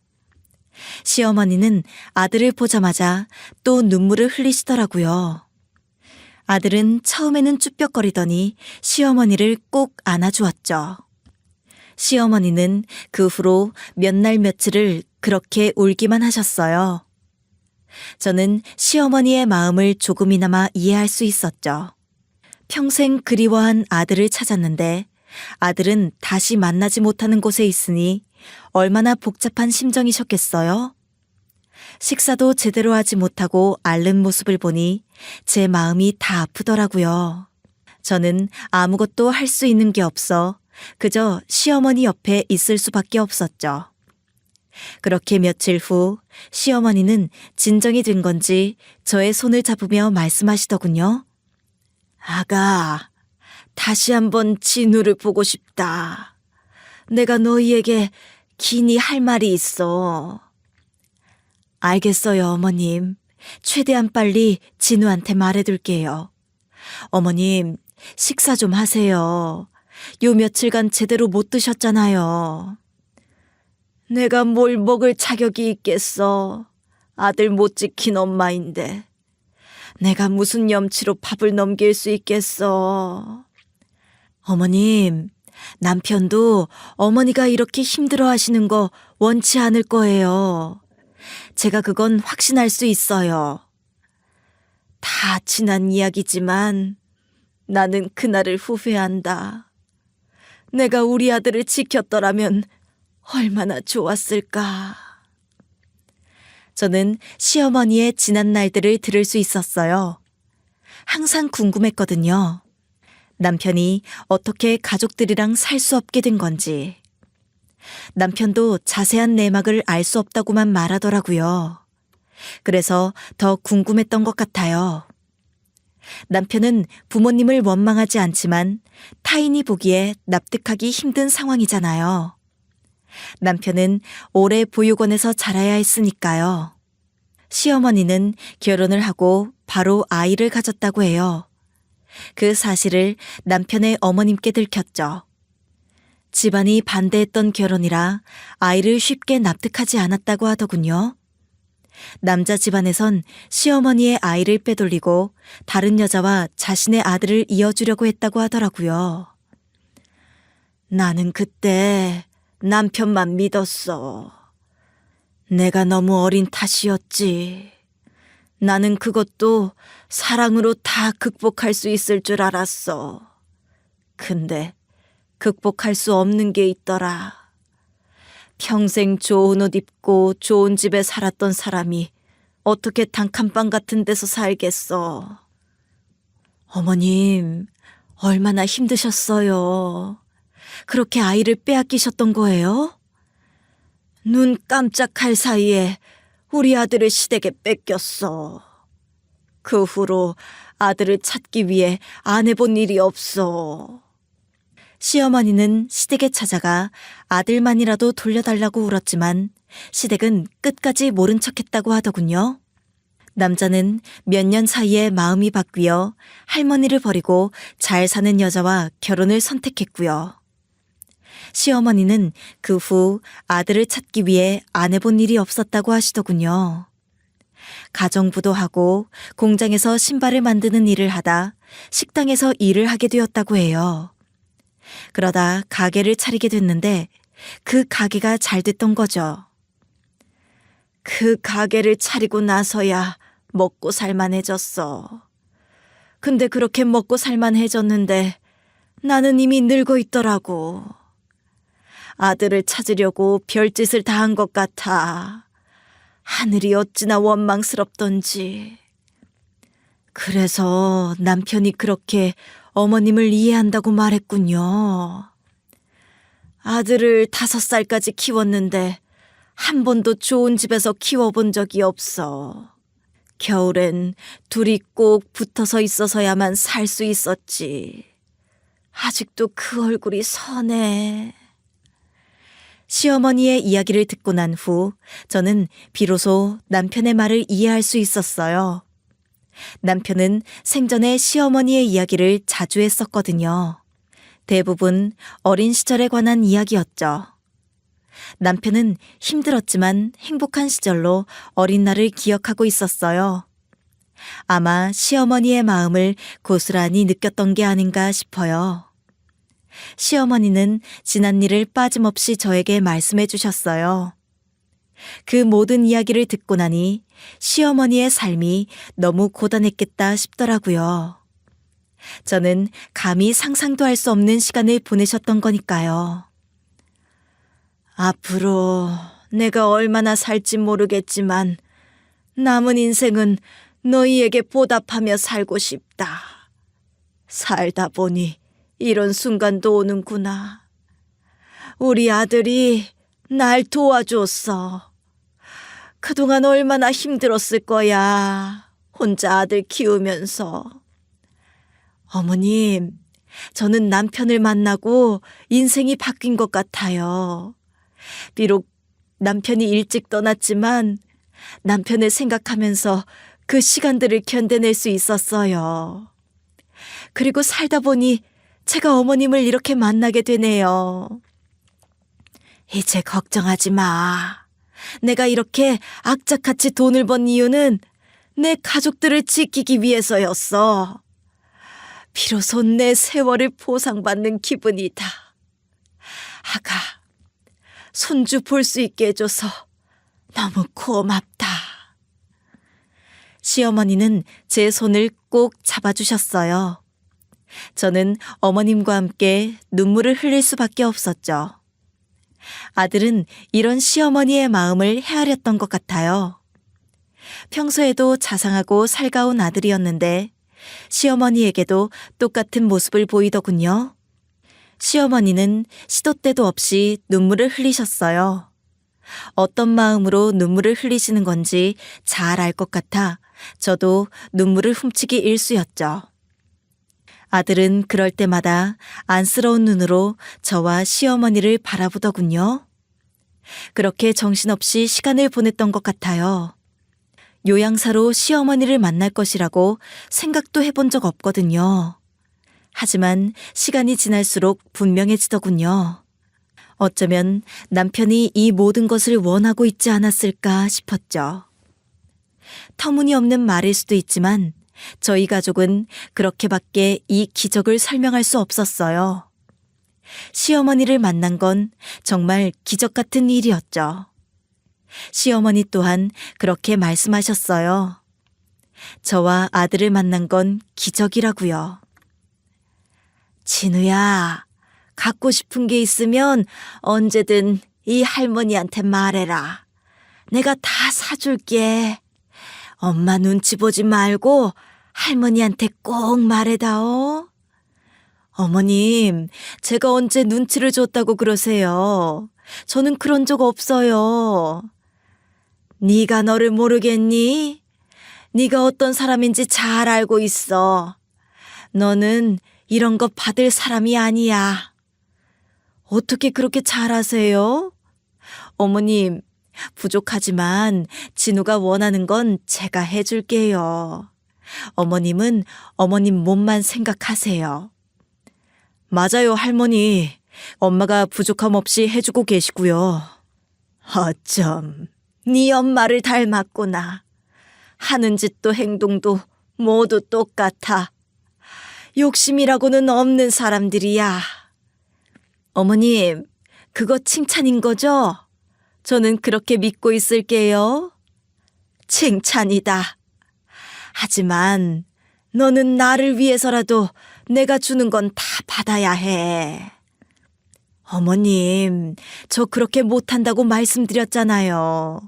시어머니는 아들을 보자마자 또 눈물을 흘리시더라고요. 아들은 처음에는 쭈뼛거리더니 시어머니를 꼭 안아주었죠. 시어머니는 그 후로 몇 날 며칠을 그렇게 울기만 하셨어요. 저는 시어머니의 마음을 조금이나마 이해할 수 있었죠. 평생 그리워한 아들을 찾았는데 아들은 다시 만나지 못하는 곳에 있으니 얼마나 복잡한 심정이셨겠어요? 식사도 제대로 하지 못하고 앓는 모습을 보니 제 마음이 다 아프더라고요. 저는 아무것도 할 수 있는 게 없어 그저 시어머니 옆에 있을 수밖에 없었죠. 그렇게 며칠 후 시어머니는 진정이 된 건지 저의 손을 잡으며 말씀하시더군요. 아가, 다시 한번 진우를 보고 싶다. 내가 너희에게 긴히 할 말이 있어. 알겠어요, 어머님. 최대한 빨리 진우한테 말해둘게요. 어머님, 식사 좀 하세요. 요 며칠간 제대로 못 드셨잖아요. 내가 뭘 먹을 자격이 있겠어. 아들 못 지킨 엄마인데. 내가 무슨 염치로 밥을 넘길 수 있겠어. 어머님, 남편도 어머니가 이렇게 힘들어 하시는 거 원치 않을 거예요. 제가 그건 확신할 수 있어요. 다 지난 이야기지만 나는 그날을 후회한다. 내가 우리 아들을 지켰더라면 얼마나 좋았을까. 저는 시어머니의 지난 날들을 들을 수 있었어요. 항상 궁금했거든요. 남편이 어떻게 가족들이랑 살 수 없게 된 건지. 남편도 자세한 내막을 알 수 없다고만 말하더라고요. 그래서 더 궁금했던 것 같아요. 남편은 부모님을 원망하지 않지만 타인이 보기에 납득하기 힘든 상황이잖아요. 남편은 오래 보육원에서 자라야 했으니까요. 시어머니는 결혼을 하고 바로 아이를 가졌다고 해요. 그 사실을 남편의 어머님께 들켰죠. 집안이 반대했던 결혼이라 아이를 쉽게 납득하지 않았다고 하더군요. 남자 집안에선 시어머니의 아이를 빼돌리고 다른 여자와 자신의 아들을 이어주려고 했다고 하더라고요. 나는 그때 남편만 믿었어. 내가 너무 어린 탓이었지. 나는 그것도 사랑으로 다 극복할 수 있을 줄 알았어. 근데 극복할 수 없는 게 있더라. 평생 좋은 옷 입고 좋은 집에 살았던 사람이 어떻게 단칸방 같은 데서 살겠어. 어머님, 얼마나 힘드셨어요. 그렇게 아이를 빼앗기셨던 거예요? 눈 깜짝할 사이에 우리 아들을 시댁에 뺏겼어. 그 후로 아들을 찾기 위해 안 해본 일이 없어. 시어머니는 시댁에 찾아가 아들만이라도 돌려달라고 울었지만 시댁은 끝까지 모른 척했다고 하더군요. 남자는 몇 년 사이에 마음이 바뀌어 할머니를 버리고 잘 사는 여자와 결혼을 선택했고요. 시어머니는 그 후 아들을 찾기 위해 안 해본 일이 없었다고 하시더군요. 가정부도 하고 공장에서 신발을 만드는 일을 하다 식당에서 일을 하게 되었다고 해요. 그러다 가게를 차리게 됐는데 그 가게가 잘 됐던 거죠. 그 가게를 차리고 나서야 먹고 살만해졌어. 근데 그렇게 먹고 살만해졌는데 나는 이미 늙어 있더라고. 아들을 찾으려고 별짓을 다 한 것 같아. 하늘이 어찌나 원망스럽던지. 그래서 남편이 그렇게 어머님을 이해한다고 말했군요. 아들을 5살까지 키웠는데 한 번도 좋은 집에서 키워본 적이 없어. 겨울엔 둘이 꼭 붙어서 있어서야만 살 수 있었지. 아직도 그 얼굴이 선해. 시어머니의 이야기를 듣고 난 후 저는 비로소 남편의 말을 이해할 수 있었어요. 남편은 생전에 시어머니의 이야기를 자주 했었거든요. 대부분 어린 시절에 관한 이야기였죠. 남편은 힘들었지만 행복한 시절로 어린 날을 기억하고 있었어요. 아마 시어머니의 마음을 고스란히 느꼈던 게 아닌가 싶어요. 시어머니는 지난 일을 빠짐없이 저에게 말씀해 주셨어요. 그 모든 이야기를 듣고 나니 시어머니의 삶이 너무 고단했겠다 싶더라고요. 저는 감히 상상도 할 수 없는 시간을 보내셨던 거니까요. 앞으로 내가 얼마나 살지 모르겠지만 남은 인생은 너희에게 보답하며 살고 싶다. 살다 보니 이런 순간도 오는구나. 우리 아들이 날 도와줬어. 그동안 얼마나 힘들었을 거야. 혼자 아들 키우면서. 어머님, 저는 남편을 만나고 인생이 바뀐 것 같아요. 비록 남편이 일찍 떠났지만 남편을 생각하면서 그 시간들을 견뎌낼 수 있었어요. 그리고 살다 보니 제가 어머님을 이렇게 만나게 되네요. 이제 걱정하지 마. 내가 이렇게 악착같이 돈을 번 이유는 내 가족들을 지키기 위해서였어. 비로소 내 세월을 보상받는 기분이다. 아가, 손주 볼 수 있게 해줘서 너무 고맙다. 시어머니는 제 손을 꼭 잡아주셨어요. 저는 어머님과 함께 눈물을 흘릴 수밖에 없었죠. 아들은 이런 시어머니의 마음을 헤아렸던 것 같아요. 평소에도 자상하고 살가운 아들이었는데 시어머니에게도 똑같은 모습을 보이더군요. 시어머니는 시도 때도 없이 눈물을 흘리셨어요. 어떤 마음으로 눈물을 흘리시는 건지 잘 알 것 같아 저도 눈물을 훔치기 일쑤였죠. 아들은 그럴 때마다 안쓰러운 눈으로 저와 시어머니를 바라보더군요. 그렇게 정신없이 시간을 보냈던 것 같아요. 요양사로 시어머니를 만날 것이라고 생각도 해본 적 없거든요. 하지만 시간이 지날수록 분명해지더군요. 어쩌면 남편이 이 모든 것을 원하고 있지 않았을까 싶었죠. 터무니없는 말일 수도 있지만 저희 가족은 그렇게밖에 이 기적을 설명할 수 없었어요. 시어머니를 만난 건 정말 기적 같은 일이었죠. 시어머니 또한 그렇게 말씀하셨어요. 저와 아들을 만난 건 기적이라고요. 진우야, 갖고 싶은 게 있으면 언제든 이 할머니한테 말해라. 내가 다 사줄게. 엄마 눈치 보지 말고 할머니한테 꼭 말해다오. 어머님, 제가 언제 눈치를 줬다고 그러세요? 저는 그런 적 없어요. 네가 너를 모르겠니? 네가 어떤 사람인지 잘 알고 있어. 너는 이런 거 받을 사람이 아니야. 어떻게 그렇게 잘 아세요? 어머님, 부족하지만 진우가 원하는 건 제가 해줄게요. 어머님은 어머님 몸만 생각하세요. 맞아요, 할머니. 엄마가 부족함 없이 해주고 계시고요. 어쩜 네 엄마를 닮았구나. 하는 짓도 행동도 모두 똑같아. 욕심이라고는 없는 사람들이야. 어머님, 그거 칭찬인 거죠? 저는 그렇게 믿고 있을게요. 칭찬이다. 하지만 너는 나를 위해서라도 내가 주는 건 다 받아야 해. 어머님, 저 그렇게 못한다고 말씀드렸잖아요.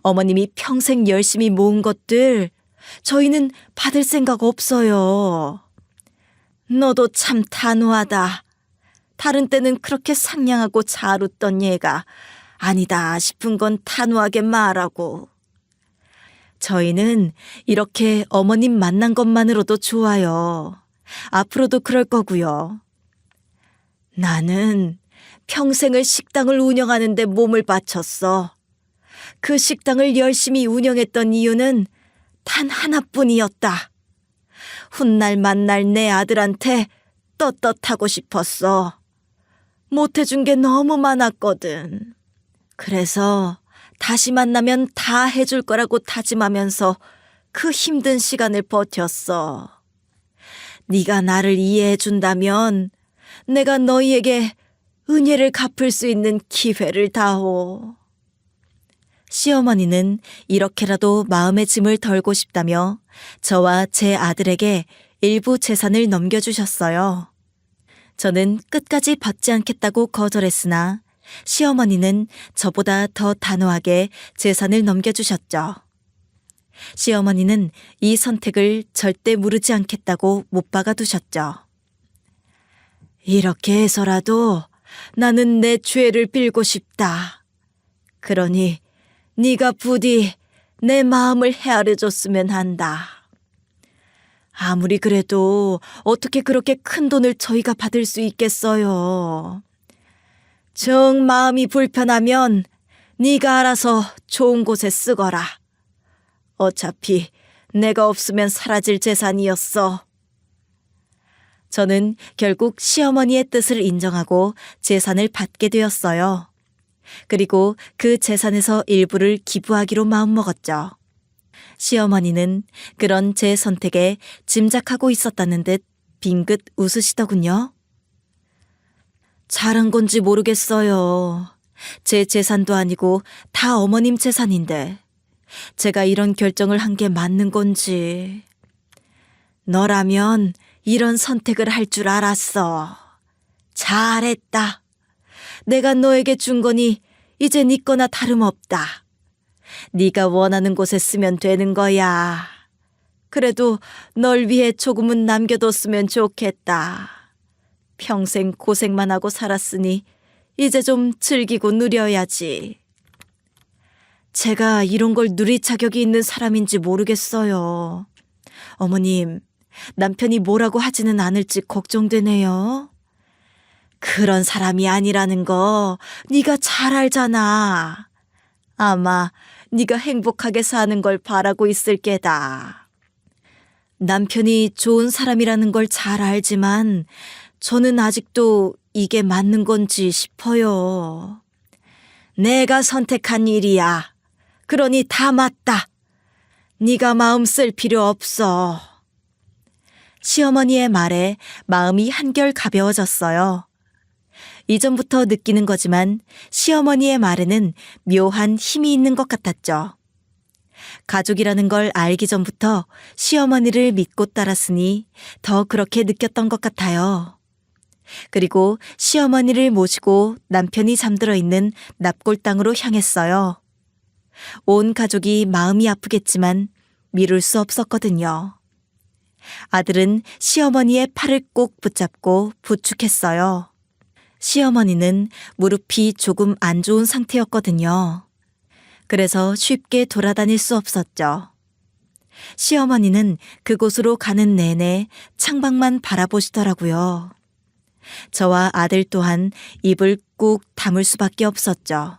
어머님이 평생 열심히 모은 것들 저희는 받을 생각 없어요. 너도 참 단호하다. 다른 때는 그렇게 상냥하고 잘 웃던 얘가 아니다 싶은 건 단호하게 말하고. 저희는 이렇게 어머님 만난 것만으로도 좋아요. 앞으로도 그럴 거고요. 나는 평생을 식당을 운영하는 데 몸을 바쳤어. 그 식당을 열심히 운영했던 이유는 단 하나뿐이었다. 훗날 만날 내 아들한테 떳떳하고 싶었어. 못해준 게 너무 많았거든. 그래서 다시 만나면 다 해줄 거라고 다짐하면서 그 힘든 시간을 버텼어. 네가 나를 이해해 준다면 내가 너희에게 은혜를 갚을 수 있는 기회를 다오. 시어머니는 이렇게라도 마음의 짐을 덜고 싶다며 저와 제 아들에게 일부 재산을 넘겨주셨어요. 저는 끝까지 받지 않겠다고 거절했으나 시어머니는 저보다 더 단호하게 재산을 넘겨주셨죠. 시어머니는 이 선택을 절대 무르지 않겠다고 못 박아두셨죠. 이렇게 해서라도 나는 내 죄를 빌고 싶다. 그러니 네가 부디 내 마음을 헤아려줬으면 한다. 아무리 그래도 어떻게 그렇게 큰 돈을 저희가 받을 수 있겠어요. 정 마음이 불편하면 네가 알아서 좋은 곳에 쓰거라. 어차피 내가 없으면 사라질 재산이었어. 저는 결국 시어머니의 뜻을 인정하고 재산을 받게 되었어요. 그리고 그 재산에서 일부를 기부하기로 마음먹었죠. 시어머니는 그런 제 선택에 짐작하고 있었다는 듯 빙긋 웃으시더군요. 잘한 건지 모르겠어요. 제 재산도 아니고 다 어머님 재산인데 제가 이런 결정을 한 게 맞는 건지. 너라면 이런 선택을 할 줄 알았어. 잘했다. 내가 너에게 준 거니 이제 네 거나 다름없다. 네가 원하는 곳에 쓰면 되는 거야. 그래도 널 위해 조금은 남겨뒀으면 좋겠다. 평생 고생만 하고 살았으니 이제 좀 즐기고 누려야지. 제가 이런 걸 누릴 자격이 있는 사람인지 모르겠어요. 어머님, 남편이 뭐라고 하지는 않을지 걱정되네요. 그런 사람이 아니라는 거 네가 잘 알잖아. 아마 네가 행복하게 사는 걸 바라고 있을 게다. 남편이 좋은 사람이라는 걸 잘 알지만 저는 아직도 이게 맞는 건지 싶어요. 내가 선택한 일이야. 그러니 다 맞다. 네가 마음 쓸 필요 없어. 시어머니의 말에 마음이 한결 가벼워졌어요. 이전부터 느끼는 거지만 시어머니의 말에는 묘한 힘이 있는 것 같았죠. 가족이라는 걸 알기 전부터 시어머니를 믿고 따랐으니 더 그렇게 느꼈던 것 같아요. 그리고 시어머니를 모시고 남편이 잠들어 있는 납골당으로 향했어요. 온 가족이 마음이 아프겠지만 미룰 수 없었거든요. 아들은 시어머니의 팔을 꼭 붙잡고 부축했어요. 시어머니는 무릎이 조금 안 좋은 상태였거든요. 그래서 쉽게 돌아다닐 수 없었죠. 시어머니는 그곳으로 가는 내내 창밖만 바라보시더라고요. 저와 아들 또한 입을 꾹 다물 수밖에 없었죠.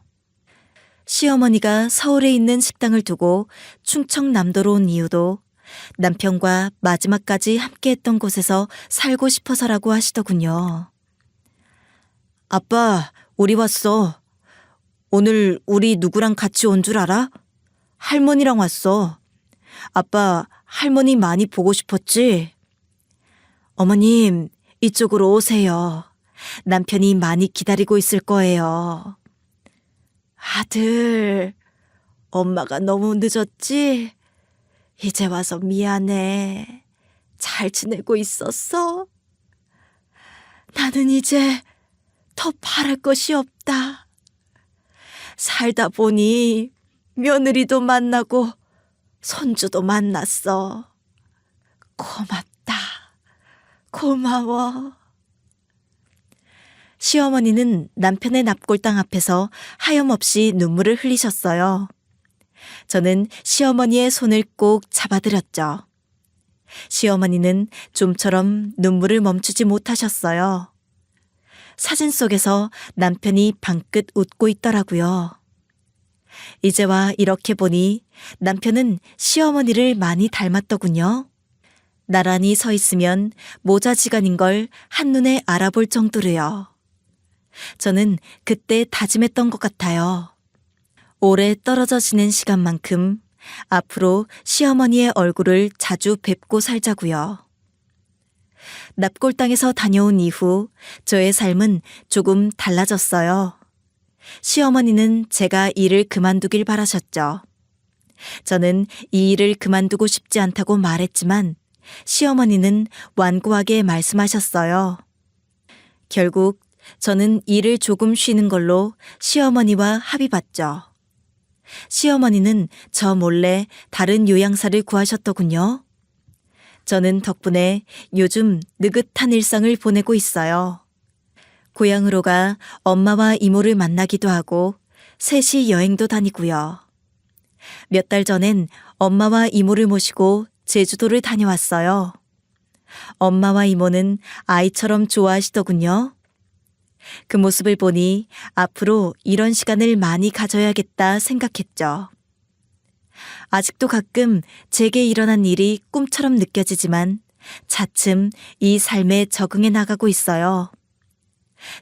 시어머니가 서울에 있는 식당을 두고 충청남도로 온 이유도 남편과 마지막까지 함께했던 곳에서 살고 싶어서라고 하시더군요. 아빠, 우리 왔어. 오늘 우리 누구랑 같이 온 줄 알아? 할머니랑 왔어. 아빠, 할머니 많이 보고 싶었지? 어머님, 이쪽으로 오세요. 남편이 많이 기다리고 있을 거예요. 아들, 엄마가 너무 늦었지? 이제 와서 미안해. 잘 지내고 있었어? 나는 이제 더 바랄 것이 없다. 살다 보니 며느리도 만나고 손주도 만났어. 고맙다. 고마워. 시어머니는 남편의 납골당 앞에서 하염없이 눈물을 흘리셨어요. 저는 시어머니의 손을 꼭 잡아드렸죠. 시어머니는 좀처럼 눈물을 멈추지 못하셨어요. 사진 속에서 남편이 방긋 웃고 있더라고요. 이제와 이렇게 보니 남편은 시어머니를 많이 닮았더군요. 나란히 서 있으면 모자지간인 걸 한눈에 알아볼 정도로요. 저는 그때 다짐했던 것 같아요. 오래 떨어져 지낸 시간만큼 앞으로 시어머니의 얼굴을 자주 뵙고 살자고요. 납골당에서 다녀온 이후 저의 삶은 조금 달라졌어요. 시어머니는 제가 일을 그만두길 바라셨죠. 저는 이 일을 그만두고 싶지 않다고 말했지만 시어머니는 완고하게 말씀하셨어요. 결국 저는 일을 조금 쉬는 걸로 시어머니와 합의봤죠. 시어머니는 저 몰래 다른 요양사를 구하셨더군요. 저는 덕분에 요즘 느긋한 일상을 보내고 있어요. 고향으로 가 엄마와 이모를 만나기도 하고 셋이 여행도 다니고요. 몇 달 전엔 엄마와 이모를 모시고 제주도를 다녀왔어요. 엄마와 이모는 아이처럼 좋아하시더군요. 그 모습을 보니 앞으로 이런 시간을 많이 가져야겠다 생각했죠. 아직도 가끔 제게 일어난 일이 꿈처럼 느껴지지만 차츰 이 삶에 적응해 나가고 있어요.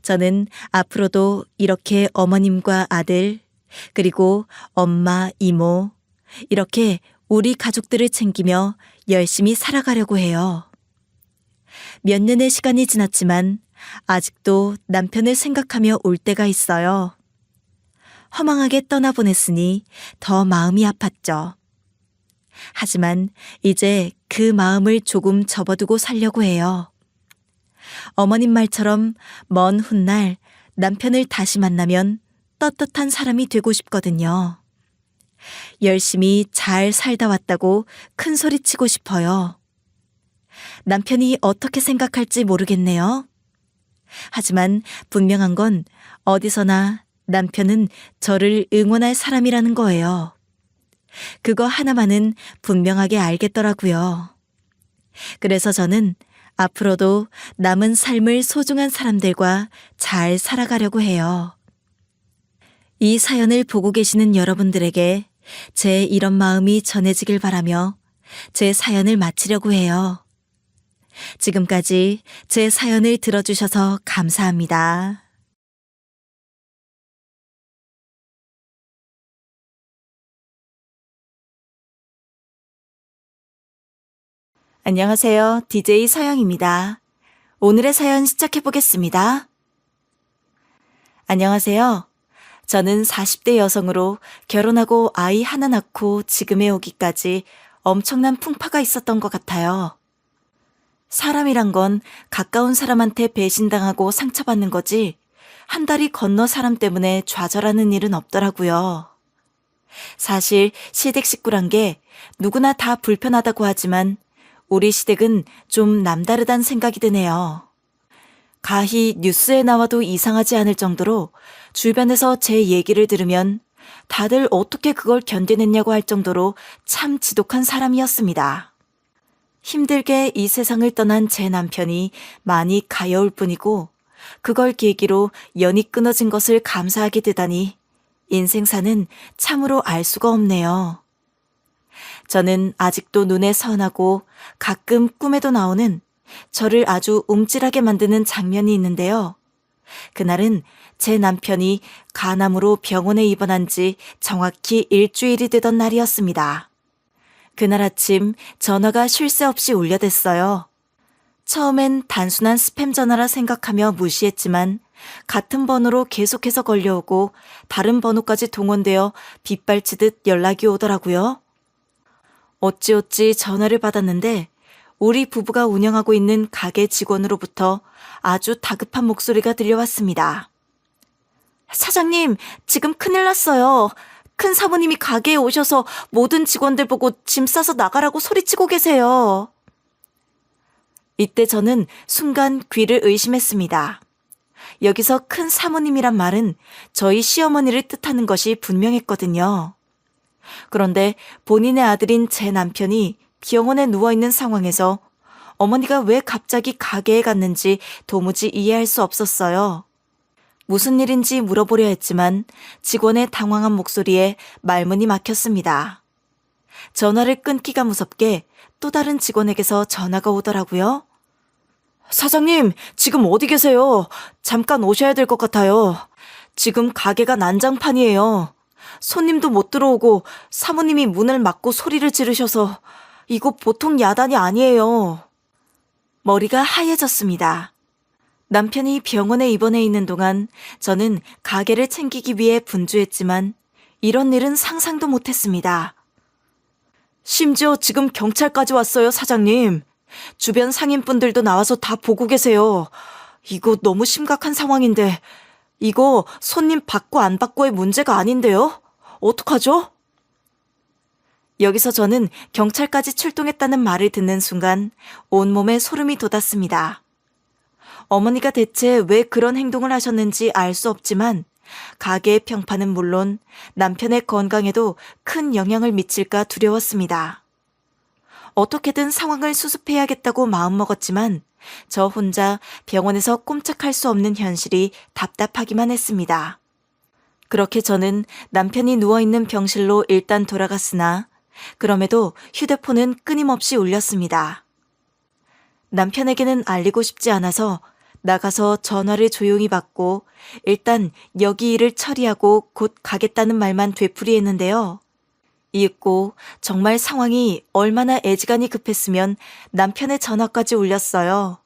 저는 앞으로도 이렇게 어머님과 아들, 그리고 엄마, 이모, 이렇게 우리 가족들을 챙기며 열심히 살아가려고 해요. 몇 년의 시간이 지났지만 아직도 남편을 생각하며 울 때가 있어요. 허망하게 떠나보냈으니 더 마음이 아팠죠. 하지만 이제 그 마음을 조금 접어두고 살려고 해요. 어머님 말처럼 먼 훗날 남편을 다시 만나면 떳떳한 사람이 되고 싶거든요. 열심히 잘 살다 왔다고 큰 소리 치고 싶어요. 남편이 어떻게 생각할지 모르겠네요. 하지만 분명한 건 어디서나 남편은 저를 응원할 사람이라는 거예요. 그거 하나만은 분명하게 알겠더라고요. 그래서 저는 앞으로도 남은 삶을 소중한 사람들과 잘 살아가려고 해요. 이 사연을 보고 계시는 여러분들에게 제 이런 마음이 전해지길 바라며 제 사연을 마치려고 해요. 지금까지 제 사연을 들어주셔서 감사합니다. 안녕하세요. DJ 서영입니다. 오늘의 사연 시작해 보겠습니다. 안녕하세요. 저는 40대 여성으로 결혼하고 아이 하나 낳고 지금에 오기까지 엄청난 풍파가 있었던 것 같아요. 사람이란 건 가까운 사람한테 배신당하고 상처받는 거지 한 다리 건너 사람 때문에 좌절하는 일은 없더라고요. 사실 시댁 식구란 게 누구나 다 불편하다고 하지만 우리 시댁은 좀 남다르단 생각이 드네요. 가히 뉴스에 나와도 이상하지 않을 정도로 주변에서 제 얘기를 들으면 다들 어떻게 그걸 견뎌냈냐고 할 정도로 참 지독한 사람이었습니다. 힘들게 이 세상을 떠난 제 남편이 많이 가여울 뿐이고 그걸 계기로 연이 끊어진 것을 감사하게 되다니 인생사는 참으로 알 수가 없네요. 저는 아직도 눈에 선하고 가끔 꿈에도 나오는 저를 아주 움찔하게 만드는 장면이 있는데요. 그날은 제 남편이 간암으로 병원에 입원한 지 정확히 일주일이 되던 날이었습니다. 그날 아침 전화가 쉴 새 없이 울려댔어요. 처음엔 단순한 스팸 전화라 생각하며 무시했지만 같은 번호로 계속해서 걸려오고 다른 번호까지 동원되어 빗발치듯 연락이 오더라고요. 어찌어찌 전화를 받았는데 우리 부부가 운영하고 있는 가게 직원으로부터 아주 다급한 목소리가 들려왔습니다. 사장님, 지금 큰일 났어요. 큰 사모님이 가게에 오셔서 모든 직원들 보고 짐 싸서 나가라고 소리치고 계세요. 이때 저는 순간 귀를 의심했습니다. 여기서 큰 사모님이란 말은 저희 시어머니를 뜻하는 것이 분명했거든요. 그런데 본인의 아들인 제 남편이 병원에 누워있는 상황에서 어머니가 왜 갑자기 가게에 갔는지 도무지 이해할 수 없었어요. 무슨 일인지 물어보려 했지만 직원의 당황한 목소리에 말문이 막혔습니다. 전화를 끊기가 무섭게 또 다른 직원에게서 전화가 오더라고요. 사장님, 지금 어디 계세요? 잠깐 오셔야 될 것 같아요. 지금 가게가 난장판이에요. 손님도 못 들어오고 사모님이 문을 막고 소리를 지르셔서 이거 보통 야단이 아니에요. 머리가 하얘졌습니다. 남편이 병원에 입원해 있는 동안 저는 가게를 챙기기 위해 분주했지만 이런 일은 상상도 못했습니다. 심지어 지금 경찰까지 왔어요, 사장님. 주변 상인분들도 나와서 다 보고 계세요. 이거 너무 심각한 상황인데 이거 손님 받고 안 받고의 문제가 아닌데요? 어떡하죠? 여기서 저는 경찰까지 출동했다는 말을 듣는 순간 온몸에 소름이 돋았습니다. 어머니가 대체 왜 그런 행동을 하셨는지 알 수 없지만 가게의 평판은 물론 남편의 건강에도 큰 영향을 미칠까 두려웠습니다. 어떻게든 상황을 수습해야겠다고 마음먹었지만 저 혼자 병원에서 꼼짝할 수 없는 현실이 답답하기만 했습니다. 그렇게 저는 남편이 누워있는 병실로 일단 돌아갔으나 그럼에도 휴대폰은 끊임없이 울렸습니다. 남편에게는 알리고 싶지 않아서 나가서 전화를 조용히 받고 일단 여기 일을 처리하고 곧 가겠다는 말만 되풀이했는데요. 잊고 정말 상황이 얼마나 애지간히 급했으면 남편의 전화까지 울렸어요.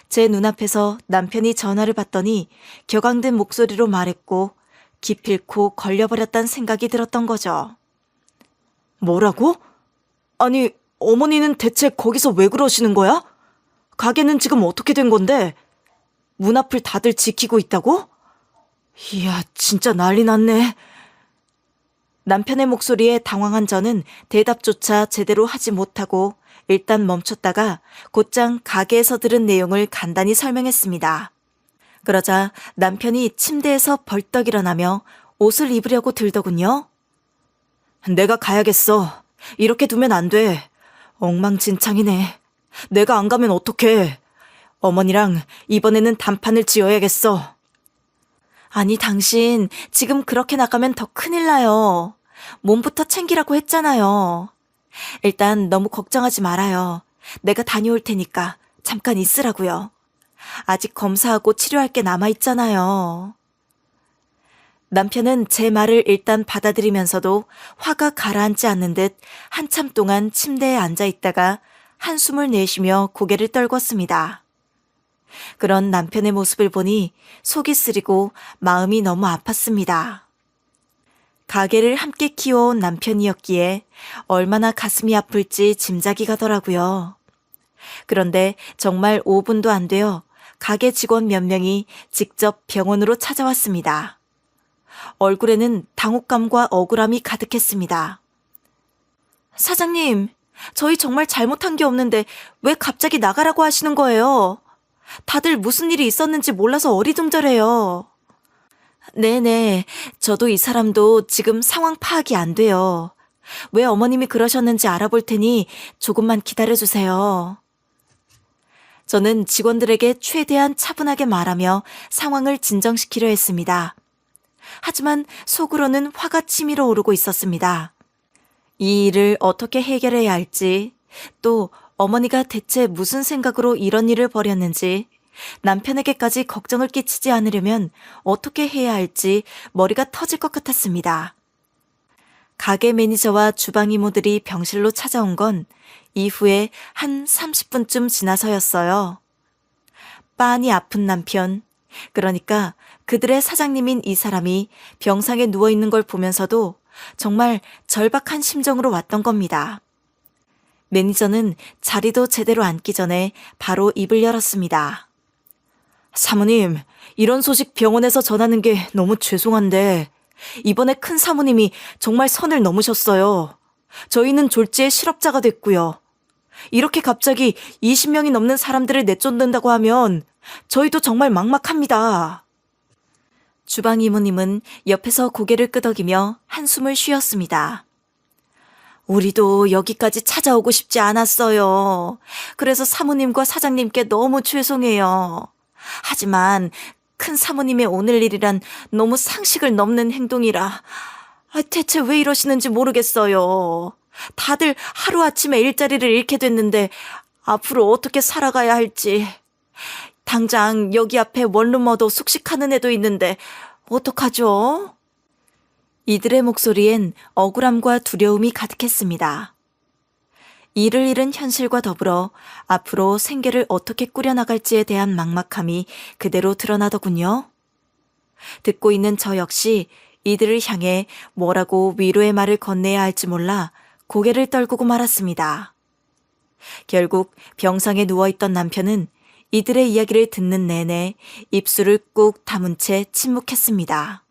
제 눈앞에서 남편이 전화를 받더니 격앙된 목소리로 말했고 기필코 걸려버렸단 생각이 들었던 거죠. 뭐라고? 아니, 어머니는 대체 거기서 왜 그러시는 거야? 가게는 지금 어떻게 된 건데? 문 앞을 다들 지키고 있다고? 이야, 진짜 난리 났네. 남편의 목소리에 당황한 저는 대답조차 제대로 하지 못하고 일단 멈췄다가 곧장 가게에서 들은 내용을 간단히 설명했습니다. 그러자 남편이 침대에서 벌떡 일어나며 옷을 입으려고 들더군요. 내가 가야겠어. 이렇게 두면 안 돼. 엉망진창이네. 내가 안 가면 어떡해. 어머니랑 이번에는 단판을 지어야겠어. 아니, 당신 지금 그렇게 나가면 더 큰일 나요. 몸부터 챙기라고 했잖아요. 일단 너무 걱정하지 말아요. 내가 다녀올 테니까 잠깐 있으라고요. 아직 검사하고 치료할 게 남아있잖아요. 남편은 제 말을 일단 받아들이면서도 화가 가라앉지 않는 듯 한참 동안 침대에 앉아 있다가 한숨을 내쉬며 고개를 떨궜습니다. 그런 남편의 모습을 보니 속이 쓰리고 마음이 너무 아팠습니다. 가게를 함께 키워온 남편이었기에 얼마나 가슴이 아플지 짐작이 가더라고요. 그런데 정말 5분도 안 되어 가게 직원 몇 명이 직접 병원으로 찾아왔습니다. 얼굴에는 당혹감과 억울함이 가득했습니다. 사장님, 저희 정말 잘못한 게 없는데 왜 갑자기 나가라고 하시는 거예요? 다들 무슨 일이 있었는지 몰라서 어리둥절해요. 네네, 저도 이 사람도 지금 상황 파악이 안 돼요. 왜 어머님이 그러셨는지 알아볼 테니 조금만 기다려주세요. 저는 직원들에게 최대한 차분하게 말하며 상황을 진정시키려 했습니다. 하지만 속으로는 화가 치밀어 오르고 있었습니다. 이 일을 어떻게 해결해야 할지, 또 어머니가 대체 무슨 생각으로 이런 일을 벌였는지, 남편에게까지 걱정을 끼치지 않으려면 어떻게 해야 할지 머리가 터질 것 같았습니다. 가게 매니저와 주방 이모들이 병실로 찾아온 건 이후에 한 30분쯤 지나서였어요. 빤히 아픈 남편, 그러니까 그들의 사장님인 이 사람이 병상에 누워있는 걸 보면서도 정말 절박한 심정으로 왔던 겁니다. 매니저는 자리도 제대로 앉기 전에 바로 입을 열었습니다. 사모님, 이런 소식 병원에서 전하는 게 너무 죄송한데 이번에 큰 사모님이 정말 선을 넘으셨어요. 저희는 졸지에 실업자가 됐고요. 이렇게 갑자기 20명이 넘는 사람들을 내쫓는다고 하면 저희도 정말 막막합니다. 주방 이모님은 옆에서 고개를 끄덕이며 한숨을 쉬었습니다. 우리도 여기까지 찾아오고 싶지 않았어요. 그래서 사모님과 사장님께 너무 죄송해요. 하지만 큰 사모님의 오늘 일이란 너무 상식을 넘는 행동이라 대체 왜 이러시는지 모르겠어요. 다들 하루아침에 일자리를 잃게 됐는데 앞으로 어떻게 살아가야 할지. 당장 여기 앞에 원룸어도 숙식하는 애도 있는데 어떡하죠? 이들의 목소리엔 억울함과 두려움이 가득했습니다. 일을 잃은 현실과 더불어 앞으로 생계를 어떻게 꾸려나갈지에 대한 막막함이 그대로 드러나더군요. 듣고 있는 저 역시 이들을 향해 뭐라고 위로의 말을 건네야 할지 몰라 고개를 떨구고 말았습니다. 결국 병상에 누워있던 남편은 이들의 이야기를 듣는 내내 입술을 꾹 다문 채 침묵했습니다.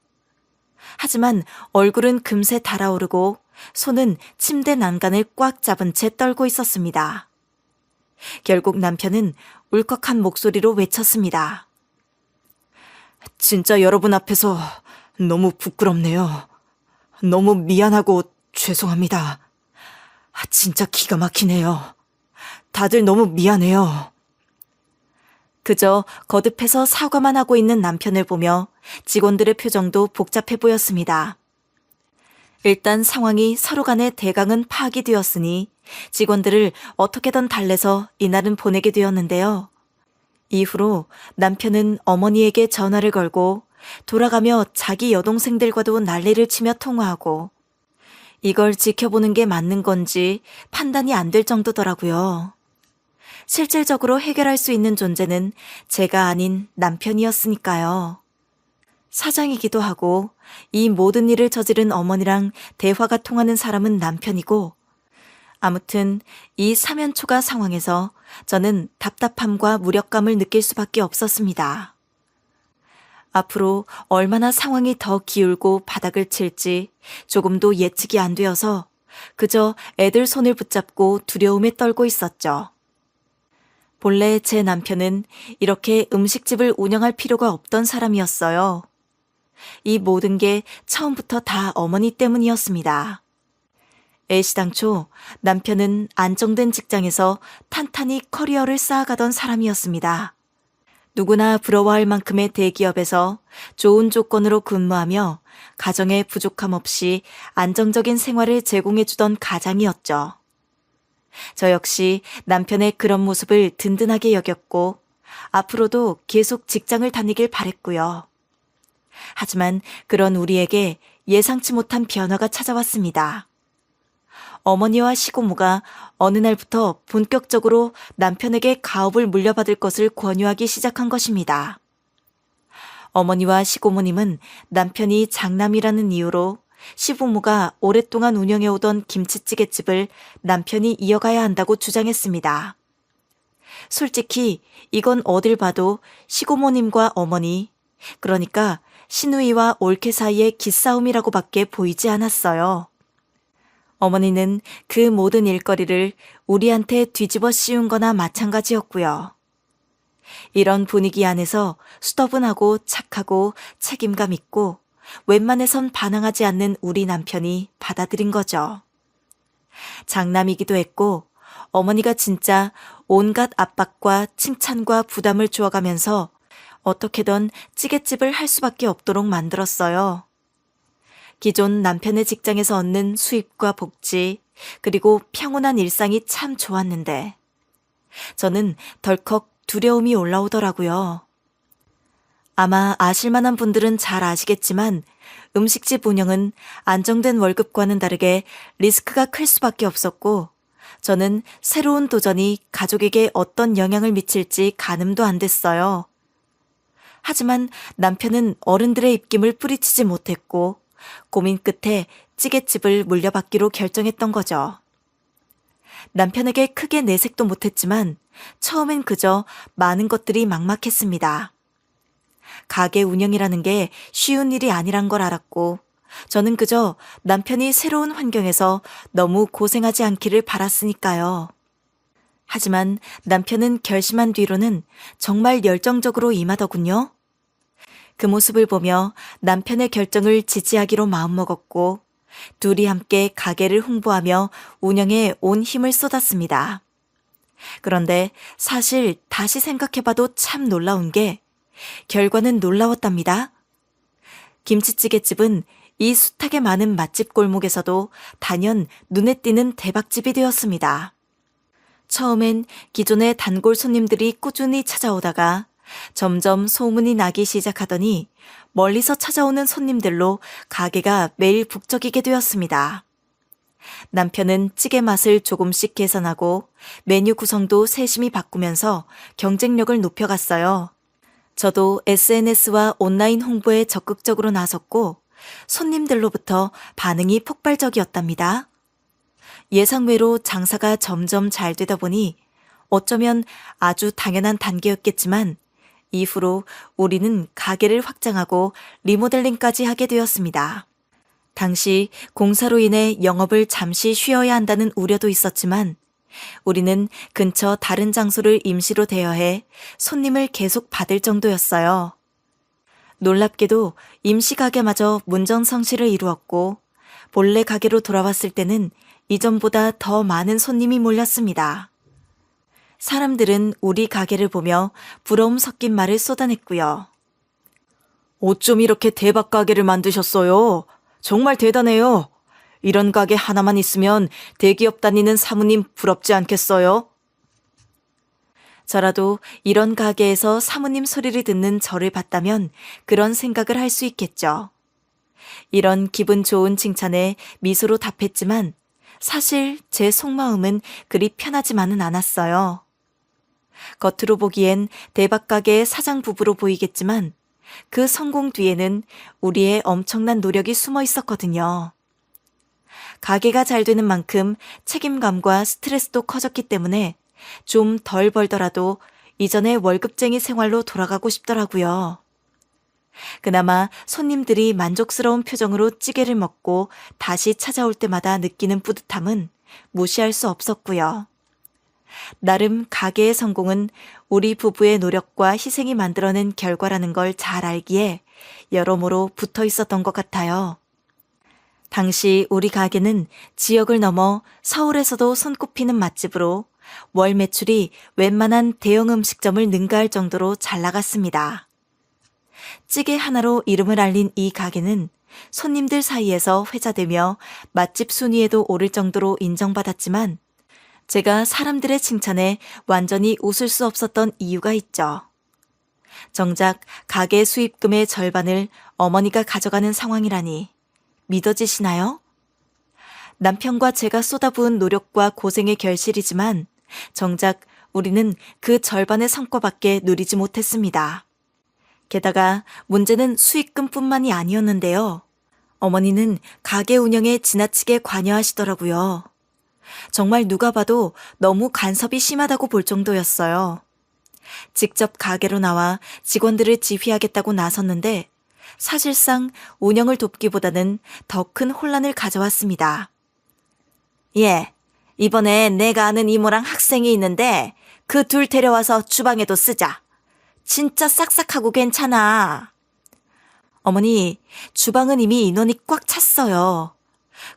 하지만 얼굴은 금세 달아오르고 손은 침대 난간을 꽉 잡은 채 떨고 있었습니다. 결국 남편은 울컥한 목소리로 외쳤습니다. 진짜 여러분 앞에서 너무 부끄럽네요. 너무 미안하고 죄송합니다. 진짜 기가 막히네요. 다들 너무 미안해요. 그저 거듭해서 사과만 하고 있는 남편을 보며 직원들의 표정도 복잡해 보였습니다. 일단 상황이 서로 간의 대강은 파악이 되었으니 직원들을 어떻게든 달래서 이날은 보내게 되었는데요. 이후로 남편은 어머니에게 전화를 걸고 돌아가며 자기 여동생들과도 난리를 치며 통화하고 이걸 지켜보는 게 맞는 건지 판단이 안 될 정도더라고요. 실질적으로 해결할 수 있는 존재는 제가 아닌 남편이었으니까요. 사장이기도 하고 이 모든 일을 저지른 어머니랑 대화가 통하는 사람은 남편이고 아무튼 이 사면초가 상황에서 저는 답답함과 무력감을 느낄 수밖에 없었습니다. 앞으로 얼마나 상황이 더 기울고 바닥을 칠지 조금도 예측이 안 되어서 그저 애들 손을 붙잡고 두려움에 떨고 있었죠. 본래 제 남편은 이렇게 음식집을 운영할 필요가 없던 사람이었어요. 이 모든 게 처음부터 다 어머니 때문이었습니다. 애시당초 남편은 안정된 직장에서 탄탄히 커리어를 쌓아가던 사람이었습니다. 누구나 부러워할 만큼의 대기업에서 좋은 조건으로 근무하며 가정의 부족함 없이 안정적인 생활을 제공해주던 가장이었죠. 저 역시 남편의 그런 모습을 든든하게 여겼고 앞으로도 계속 직장을 다니길 바랬고요. 하지만 그런 우리에게 예상치 못한 변화가 찾아왔습니다. 어머니와 시고모가 어느 날부터 본격적으로 남편에게 가업을 물려받을 것을 권유하기 시작한 것입니다. 어머니와 시고모님은 남편이 장남이라는 이유로 시부모가 오랫동안 운영해오던 김치찌개집을 남편이 이어가야 한다고 주장했습니다. 솔직히 이건 어딜 봐도 시고모님과 어머니, 그러니까 시누이와 올케 사이의 기싸움이라고밖에 보이지 않았어요. 어머니는 그 모든 일거리를 우리한테 뒤집어 씌운 거나 마찬가지였고요. 이런 분위기 안에서 수더분하고 착하고 책임감 있고 웬만해선 반항하지 않는 우리 남편이 받아들인 거죠. 장남이기도 했고 어머니가 진짜 온갖 압박과 칭찬과 부담을 주어가면서 어떻게든 찌개집을 할 수밖에 없도록 만들었어요. 기존 남편의 직장에서 얻는 수입과 복지, 그리고 평온한 일상이 참 좋았는데 저는 덜컥 두려움이 올라오더라고요. 아마 아실만한 분들은 잘 아시겠지만 음식집 운영은 안정된 월급과는 다르게 리스크가 클 수밖에 없었고 저는 새로운 도전이 가족에게 어떤 영향을 미칠지 가늠도 안 됐어요. 하지만 남편은 어른들의 입김을 뿌리치지 못했고 고민 끝에 찌개집을 물려받기로 결정했던 거죠. 남편에게 크게 내색도 못했지만 처음엔 그저 많은 것들이 막막했습니다. 가게 운영이라는 게 쉬운 일이 아니란 걸 알았고 저는 그저 남편이 새로운 환경에서 너무 고생하지 않기를 바랐으니까요. 하지만 남편은 결심한 뒤로는 정말 열정적으로 임하더군요. 그 모습을 보며 남편의 결정을 지지하기로 마음먹었고 둘이 함께 가게를 홍보하며 운영에 온 힘을 쏟았습니다. 그런데 사실 다시 생각해봐도 참 놀라운 게 결과는 놀라웠답니다. 김치찌개집은 이 숱하게 많은 맛집 골목에서도 단연 눈에 띄는 대박집이 되었습니다. 처음엔 기존의 단골 손님들이 꾸준히 찾아오다가 점점 소문이 나기 시작하더니 멀리서 찾아오는 손님들로 가게가 매일 북적이게 되었습니다. 남편은 찌개 맛을 조금씩 개선하고 메뉴 구성도 세심히 바꾸면서 경쟁력을 높여갔어요. 저도 SNS와 온라인 홍보에 적극적으로 나섰고 손님들로부터 반응이 폭발적이었답니다. 예상외로 장사가 점점 잘 되다 보니 어쩌면 아주 당연한 단계였겠지만 이후로 우리는 가게를 확장하고 리모델링까지 하게 되었습니다. 당시 공사로 인해 영업을 잠시 쉬어야 한다는 우려도 있었지만 우리는 근처 다른 장소를 임시로 대여해 손님을 계속 받을 정도였어요. 놀랍게도 임시 가게마저 문전성시를 이루었고 본래 가게로 돌아왔을 때는 이전보다 더 많은 손님이 몰렸습니다. 사람들은 우리 가게를 보며 부러움 섞인 말을 쏟아냈고요. 어쩜 이렇게 대박 가게를 만드셨어요? 정말 대단해요. 이런 가게 하나만 있으면 대기업 다니는 사모님 부럽지 않겠어요? 저라도 이런 가게에서 사모님 소리를 듣는 저를 봤다면 그런 생각을 할 수 있겠죠. 이런 기분 좋은 칭찬에 미소로 답했지만 사실 제 속마음은 그리 편하지만은 않았어요. 겉으로 보기엔 대박 가게의 사장 부부로 보이겠지만 그 성공 뒤에는 우리의 엄청난 노력이 숨어 있었거든요. 가게가 잘 되는 만큼 책임감과 스트레스도 커졌기 때문에 좀 덜 벌더라도 이전의 월급쟁이 생활로 돌아가고 싶더라고요. 그나마 손님들이 만족스러운 표정으로 찌개를 먹고 다시 찾아올 때마다 느끼는 뿌듯함은 무시할 수 없었고요. 나름 가게의 성공은 우리 부부의 노력과 희생이 만들어낸 결과라는 걸 잘 알기에 여러모로 붙어 있었던 것 같아요. 당시 우리 가게는 지역을 넘어 서울에서도 손꼽히는 맛집으로 월 매출이 웬만한 대형 음식점을 능가할 정도로 잘 나갔습니다. 찌개 하나로 이름을 알린 이 가게는 손님들 사이에서 회자되며 맛집 순위에도 오를 정도로 인정받았지만 제가 사람들의 칭찬에 완전히 웃을 수 없었던 이유가 있죠. 정작 가게 수입금의 절반을 어머니가 가져가는 상황이라니 믿어지시나요? 남편과 제가 쏟아부은 노력과 고생의 결실이지만 정작 우리는 그 절반의 성과밖에 누리지 못했습니다. 게다가 문제는 수익금뿐만이 아니었는데요. 어머니는 가게 운영에 지나치게 관여하시더라고요. 정말 누가 봐도 너무 간섭이 심하다고 볼 정도였어요. 직접 가게로 나와 직원들을 지휘하겠다고 나섰는데 사실상 운영을 돕기보다는 더 큰 혼란을 가져왔습니다. 예, 이번에 내가 아는 이모랑 학생이 있는데 그 둘 데려와서 주방에도 쓰자. 진짜 싹싹하고 괜찮아. 어머니, 주방은 이미 인원이 꽉 찼어요.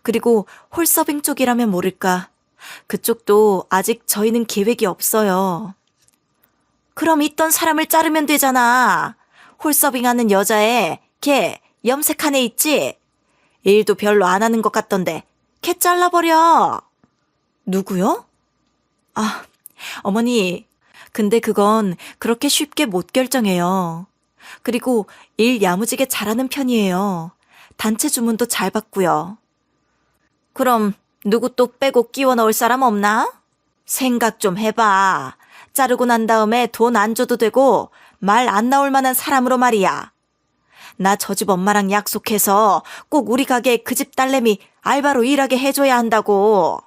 그리고 홀서빙 쪽이라면 모를까. 그쪽도 아직 저희는 계획이 없어요. 그럼 있던 사람을 자르면 되잖아. 홀서빙하는 여자애, 걔 염색한 애 있지? 일도 별로 안 하는 것 같던데 걔 잘라버려. 누구요? 아, 어머니, 근데 그건 그렇게 쉽게 못 결정해요. 그리고 일 야무지게 잘하는 편이에요. 단체 주문도 잘 받고요. 그럼 누구 또 빼고 끼워 넣을 사람 없나? 생각 좀 해봐. 자르고 난 다음에 돈 안 줘도 되고 말 안 나올 만한 사람으로 말이야. 나 저 집 엄마랑 약속해서 꼭 우리 가게 그 집 딸내미 알바로 일하게 해줘야 한다고.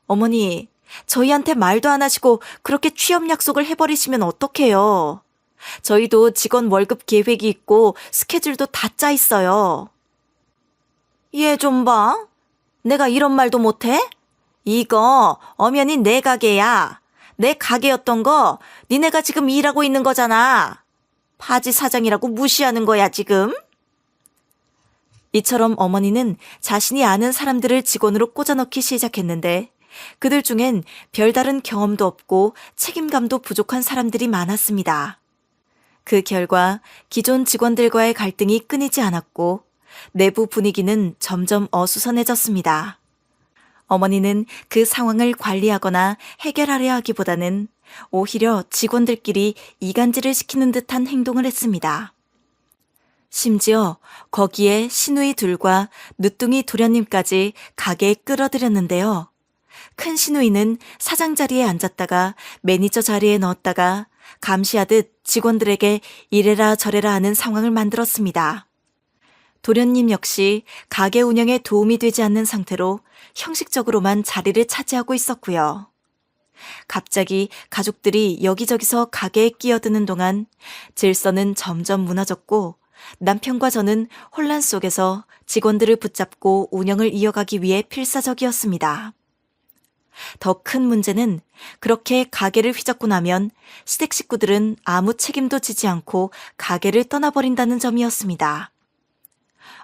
어머니, 저희한테 말도 안 하시고 그렇게 취업 약속을 해버리시면 어떡해요. 저희도 직원 월급 계획이 있고 스케줄도 다 짜 있어요. 얘 좀 봐. 내가 이런 말도 못해? 이거 엄연히 내 가게야. 내 가게였던 거 니네가 지금 일하고 있는 거잖아. 바지 사장이라고 무시하는 거야 지금? 이처럼 어머니는 자신이 아는 사람들을 직원으로 꽂아넣기 시작했는데 그들 중엔 별다른 경험도 없고 책임감도 부족한 사람들이 많았습니다. 그 결과 기존 직원들과의 갈등이 끊이지 않았고 내부 분위기는 점점 어수선해졌습니다. 어머니는 그 상황을 관리하거나 해결하려 하기보다는 오히려 직원들끼리 이간질을 시키는 듯한 행동을 했습니다. 심지어 거기에 시누이 둘과 늦둥이 도련님까지 가게에 끌어들였는데요. 큰 시누이는 사장 자리에 앉았다가 매니저 자리에 넣었다가 감시하듯 직원들에게 이래라 저래라 하는 상황을 만들었습니다. 도련님 역시 가게 운영에 도움이 되지 않는 상태로 형식적으로만 자리를 차지하고 있었고요. 갑자기 가족들이 여기저기서 가게에 끼어드는 동안 질서는 점점 무너졌고 남편과 저는 혼란 속에서 직원들을 붙잡고 운영을 이어가기 위해 필사적이었습니다. 더 큰 문제는 그렇게 가게를 휘젓고 나면 시댁 식구들은 아무 책임도 지지 않고 가게를 떠나버린다는 점이었습니다.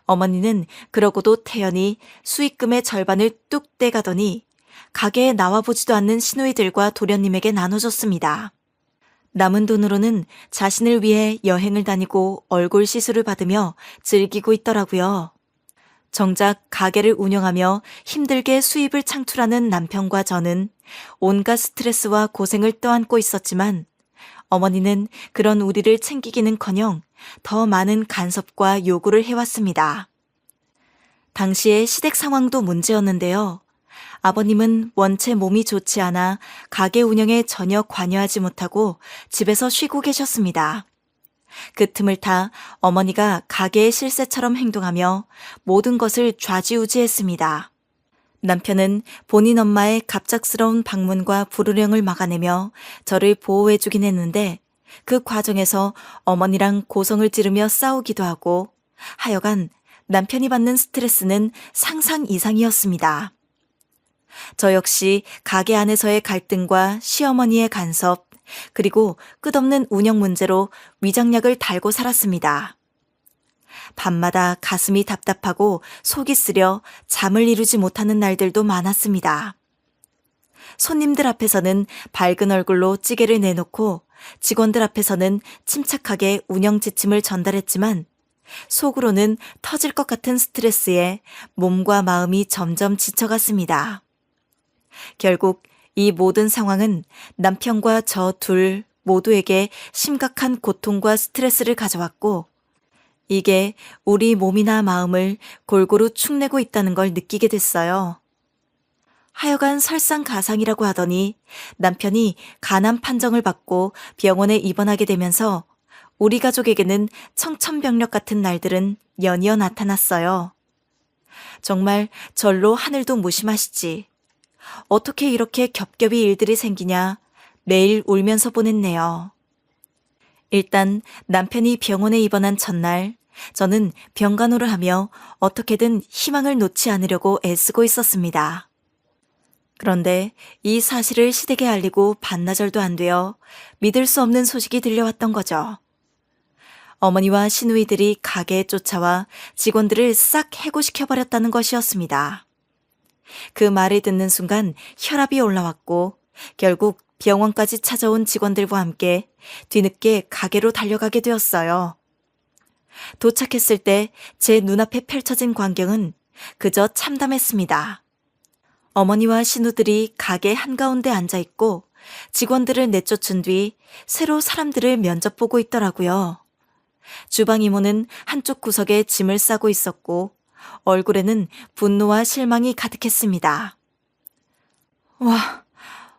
어머니는 그러고도 태연히 수익금의 절반을 뚝 떼가더니 가게에 나와보지도 않는 시누이들과 도련님에게 나눠줬습니다. 남은 돈으로는 자신을 위해 여행을 다니고 얼굴 시술을 받으며 즐기고 있더라고요. 정작 가게를 운영하며 힘들게 수입을 창출하는 남편과 저는 온갖 스트레스와 고생을 떠안고 있었지만 어머니는 그런 우리를 챙기기는커녕 더 많은 간섭과 요구를 해왔습니다. 당시의 시댁 상황도 문제였는데요. 아버님은 원체 몸이 좋지 않아 가게 운영에 전혀 관여하지 못하고 집에서 쉬고 계셨습니다. 그 틈을 타 어머니가 가게의 실세처럼 행동하며 모든 것을 좌지우지했습니다. 남편은 본인 엄마의 갑작스러운 방문과 불호령을 막아내며 저를 보호해주긴 했는데 그 과정에서 어머니랑 고성을 지르며 싸우기도 하고 하여간 남편이 받는 스트레스는 상상 이상이었습니다. 저 역시 가게 안에서의 갈등과 시어머니의 간섭, 그리고 끝없는 운영 문제로 위장약을 달고 살았습니다. 밤마다 가슴이 답답하고 속이 쓰려 잠을 이루지 못하는 날들도 많았습니다. 손님들 앞에서는 밝은 얼굴로 찌개를 내놓고 직원들 앞에서는 침착하게 운영 지침을 전달했지만 속으로는 터질 것 같은 스트레스에 몸과 마음이 점점 지쳐갔습니다. 결국 이 모든 상황은 남편과 저 둘 모두에게 심각한 고통과 스트레스를 가져왔고 이게 우리 몸이나 마음을 골고루 축내고 있다는 걸 느끼게 됐어요. 하여간 설상가상이라고 하더니 남편이 간암 판정을 받고 병원에 입원하게 되면서 우리 가족에게는 청천벽력 같은 날들은 연이어 나타났어요. 정말 절로 하늘도 무심하시지. 어떻게 이렇게 겹겹이 일들이 생기냐 매일 울면서 보냈네요. 일단 남편이 병원에 입원한 첫날 저는 병간호를 하며 어떻게든 희망을 놓지 않으려고 애쓰고 있었습니다. 그런데 이 사실을 시댁에 알리고 반나절도 안 되어 믿을 수 없는 소식이 들려왔던 거죠. 어머니와 시누이들이 가게에 쫓아와 직원들을 싹 해고시켜버렸다는 것이었습니다. 그 말을 듣는 순간 혈압이 올라왔고 결국 병원까지 찾아온 직원들과 함께 뒤늦게 가게로 달려가게 되었어요. 도착했을 때 제 눈앞에 펼쳐진 광경은 그저 참담했습니다. 어머니와 시누들이 가게 한가운데 앉아있고 직원들을 내쫓은 뒤 새로 사람들을 면접 보고 있더라고요. 주방 이모는 한쪽 구석에 짐을 싸고 있었고 얼굴에는 분노와 실망이 가득했습니다. 와,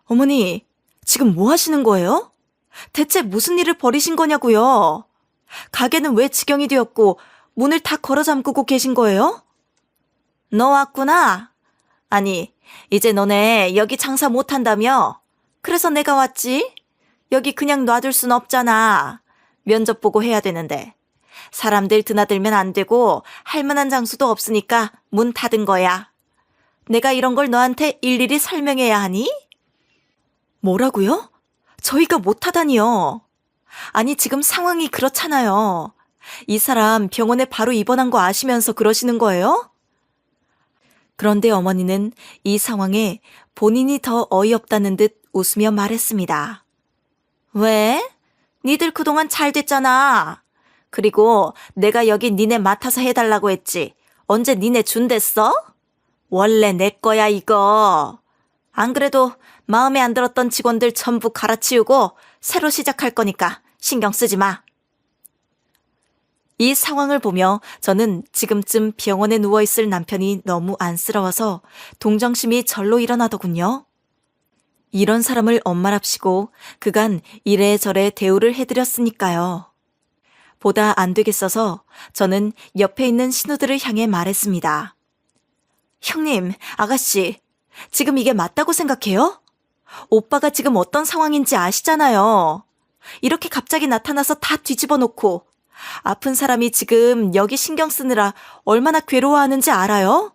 어머니, 지금 뭐 하시는 거예요? 대체 무슨 일을 벌이신 거냐고요? 가게는 왜 지경이 되었고 문을 다 걸어 잠그고 계신 거예요? 너 왔구나? 아니, 이제 너네 여기 장사 못한다며? 그래서 내가 왔지? 여기 그냥 놔둘 순 없잖아. 면접 보고 해야 되는데. 사람들 드나들면 안 되고 할 만한 장소도 없으니까 문 닫은 거야. 내가 이런 걸 너한테 일일이 설명해야 하니? 뭐라고요? 저희가 못하다니요. 아니 지금 상황이 그렇잖아요. 이 사람 병원에 바로 입원한 거 아시면서 그러시는 거예요? 그런데 어머니는 이 상황에 본인이 더 어이없다는 듯 웃으며 말했습니다. 왜? 니들 그동안 잘 됐잖아. 그리고 내가 여기 니네 맡아서 해달라고 했지. 언제 니네 준댔어? 원래 내 거야 이거. 안 그래도 마음에 안 들었던 직원들 전부 갈아치우고 새로 시작할 거니까 신경 쓰지 마. 이 상황을 보며 저는 지금쯤 병원에 누워있을 남편이 너무 안쓰러워서 동정심이 절로 일어나더군요. 이런 사람을 엄마랍시고 그간 이래저래 대우를 해드렸으니까요. 보다 안 되겠어서 저는 옆에 있는 신우들을 향해 말했습니다. 형님, 아가씨, 지금 이게 맞다고 생각해요? 오빠가 지금 어떤 상황인지 아시잖아요. 이렇게 갑자기 나타나서 다 뒤집어 놓고 아픈 사람이 지금 여기 신경 쓰느라 얼마나 괴로워하는지 알아요?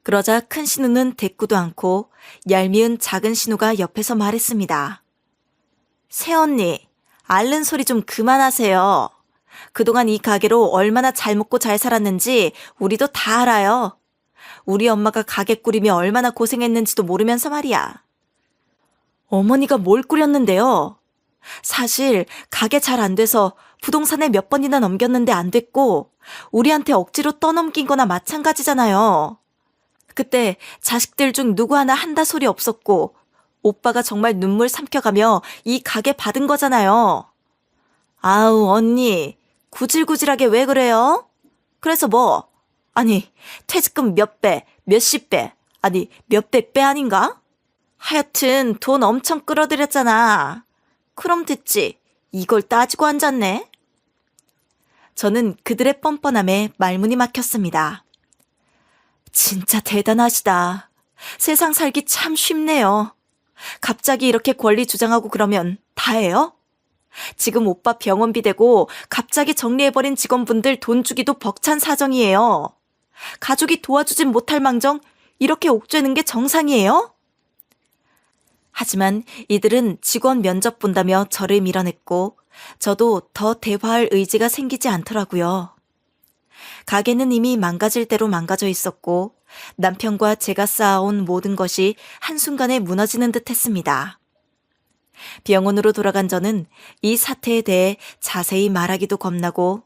그러자 큰 신우는 대꾸도 않고 얄미운 작은 신우가 옆에서 말했습니다. 새언니, 앓는 소리 좀 그만하세요. 그동안 이 가게로 얼마나 잘 먹고 잘 살았는지 우리도 다 알아요. 우리 엄마가 가게 꾸리며 얼마나 고생했는지도 모르면서 말이야. 어머니가 뭘 꾸렸는데요? 사실 가게 잘 안 돼서 부동산에 몇 번이나 넘겼는데 안 됐고 우리한테 억지로 떠넘긴 거나 마찬가지잖아요. 그때 자식들 중 누구 하나 한다 소리 없었고 오빠가 정말 눈물 삼켜가며 이 가게 받은 거잖아요. 아우 언니, 구질구질하게 왜 그래요? 그래서 뭐? 아니 퇴직금 몇 배, 몇십 배, 아니 몇백 배 아닌가? 하여튼 돈 엄청 끌어들였잖아. 그럼 됐지. 이걸 따지고 앉았네. 저는 그들의 뻔뻔함에 말문이 막혔습니다. 진짜 대단하시다. 세상 살기 참 쉽네요. 갑자기 이렇게 권리 주장하고 그러면 다예요? 지금 오빠 병원비 대고 갑자기 정리해버린 직원분들 돈 주기도 벅찬 사정이에요. 가족이 도와주진 못할 망정 이렇게 옥죄는 게 정상이에요? 하지만 이들은 직원 면접 본다며 저를 밀어냈고 저도 더 대화할 의지가 생기지 않더라고요. 가게는 이미 망가질 대로 망가져 있었고 남편과 제가 쌓아온 모든 것이 한순간에 무너지는 듯 했습니다. 병원으로 돌아간 저는 이 사태에 대해 자세히 말하기도 겁나고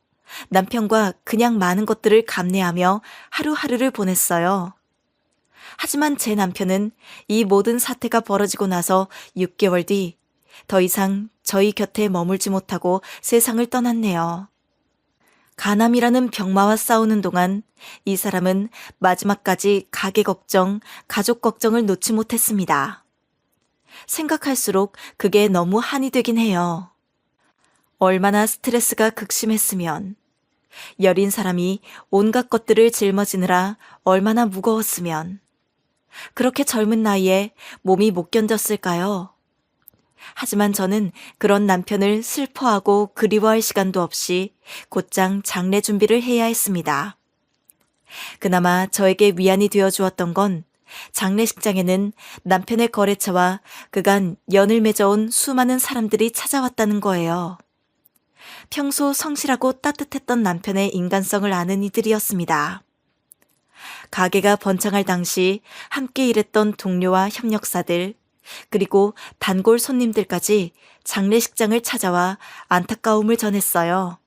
남편과 그냥 많은 것들을 감내하며 하루하루를 보냈어요. 하지만 제 남편은 이 모든 사태가 벌어지고 나서 6개월 뒤 더 이상 저희 곁에 머물지 못하고 세상을 떠났네요. 간암이라는 병마와 싸우는 동안 이 사람은 마지막까지 가게 걱정, 가족 걱정을 놓지 못했습니다. 생각할수록 그게 너무 한이 되긴 해요. 얼마나 스트레스가 극심했으면, 여린 사람이 온갖 것들을 짊어지느라 얼마나 무거웠으면, 그렇게 젊은 나이에 몸이 못 견뎠을까요? 하지만 저는 그런 남편을 슬퍼하고 그리워할 시간도 없이 곧장 장례 준비를 해야 했습니다. 그나마 저에게 위안이 되어 주었던 건 장례식장에는 남편의 거래처와 그간 연을 맺어온 수많은 사람들이 찾아왔다는 거예요. 평소 성실하고 따뜻했던 남편의 인간성을 아는 이들이었습니다. 가게가 번창할 당시 함께 일했던 동료와 협력사들, 그리고 단골 손님들까지 장례식장을 찾아와 안타까움을 전했어요.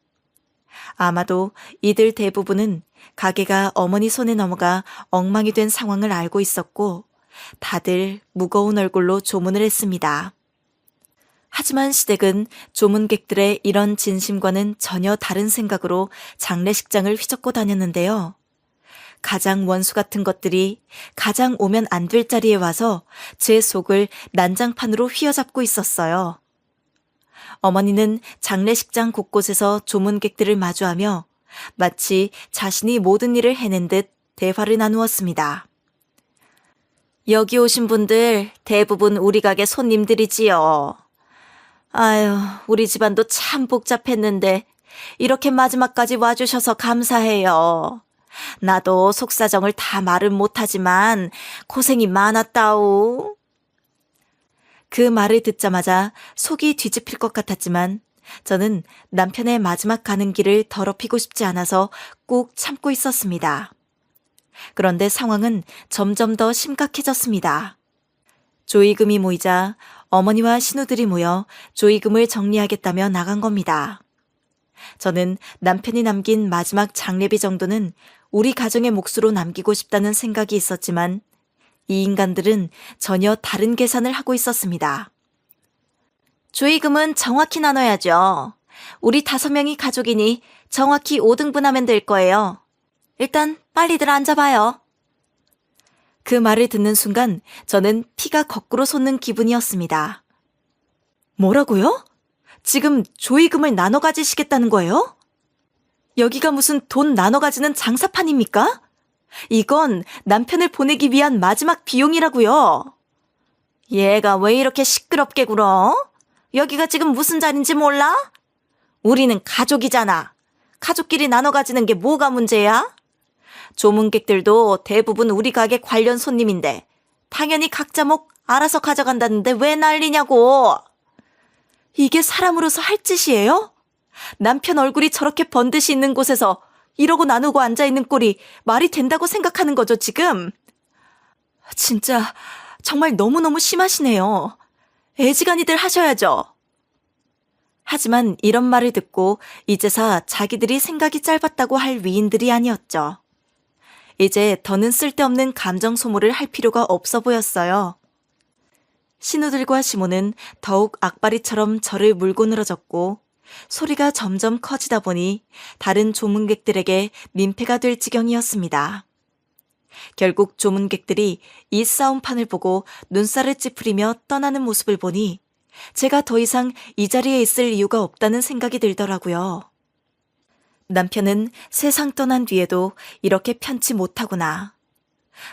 아마도 이들 대부분은 가게가 어머니 손에 넘어가 엉망이 된 상황을 알고 있었고 다들 무거운 얼굴로 조문을 했습니다. 하지만 시댁은 조문객들의 이런 진심과는 전혀 다른 생각으로 장례식장을 휘젓고 다녔는데요. 가장 원수 같은 것들이 가장 오면 안 될 자리에 와서 제 속을 난장판으로 휘어잡고 있었어요. 어머니는 장례식장 곳곳에서 조문객들을 마주하며 마치 자신이 모든 일을 해낸 듯 대화를 나누었습니다. 여기 오신 분들 대부분 우리 가게 손님들이지요. 아유, 우리 집안도 참 복잡했는데 이렇게 마지막까지 와주셔서 감사해요. 나도 속사정을 다 말은 못하지만 고생이 많았다오. 그 말을 듣자마자 속이 뒤집힐 것 같았지만 저는 남편의 마지막 가는 길을 더럽히고 싶지 않아서 꾹 참고 있었습니다. 그런데 상황은 점점 더 심각해졌습니다. 조의금이 모이자 어머니와 신우들이 모여 조의금을 정리하겠다며 나간 겁니다. 저는 남편이 남긴 마지막 장례비 정도는 우리 가정의 몫으로 남기고 싶다는 생각이 있었지만 이 인간들은 전혀 다른 계산을 하고 있었습니다. 조의금은 정확히 나눠야죠. 우리 5명이 가족이니 정확히 5등분하면 될 거예요. 일단 빨리들 앉아봐요. 그 말을 듣는 순간 저는 피가 거꾸로 솟는 기분이었습니다. 뭐라고요? 지금 조의금을 나눠 가지시겠다는 거예요? 여기가 무슨 돈 나눠 가지는 장사판입니까? 이건 남편을 보내기 위한 마지막 비용이라고요. 얘가 왜 이렇게 시끄럽게 굴어? 여기가 지금 무슨 자리인지 몰라? 우리는 가족이잖아. 가족끼리 나눠 가지는 게 뭐가 문제야? 조문객들도 대부분 우리 가게 관련 손님인데 당연히 각자 몫 알아서 가져간다는데 왜 난리냐고. 이게 사람으로서 할 짓이에요? 남편 얼굴이 저렇게 번듯이 있는 곳에서 이러고 나누고 앉아있는 꼴이 말이 된다고 생각하는 거죠, 지금? 진짜 정말 너무너무 심하시네요. 애지간히들 하셔야죠. 하지만 이런 말을 듣고 이제서 자기들이 생각이 짧았다고 할 위인들이 아니었죠. 이제 더는 쓸데없는 감정 소모를 할 필요가 없어 보였어요. 신우들과 시모는 더욱 악바리처럼 저를 물고 늘어졌고 소리가 점점 커지다 보니 다른 조문객들에게 민폐가 될 지경이었습니다. 결국 조문객들이 이 싸움판을 보고 눈살을 찌푸리며 떠나는 모습을 보니 제가 더 이상 이 자리에 있을 이유가 없다는 생각이 들더라고요. 남편은 세상 떠난 뒤에도 이렇게 편치 못하구나.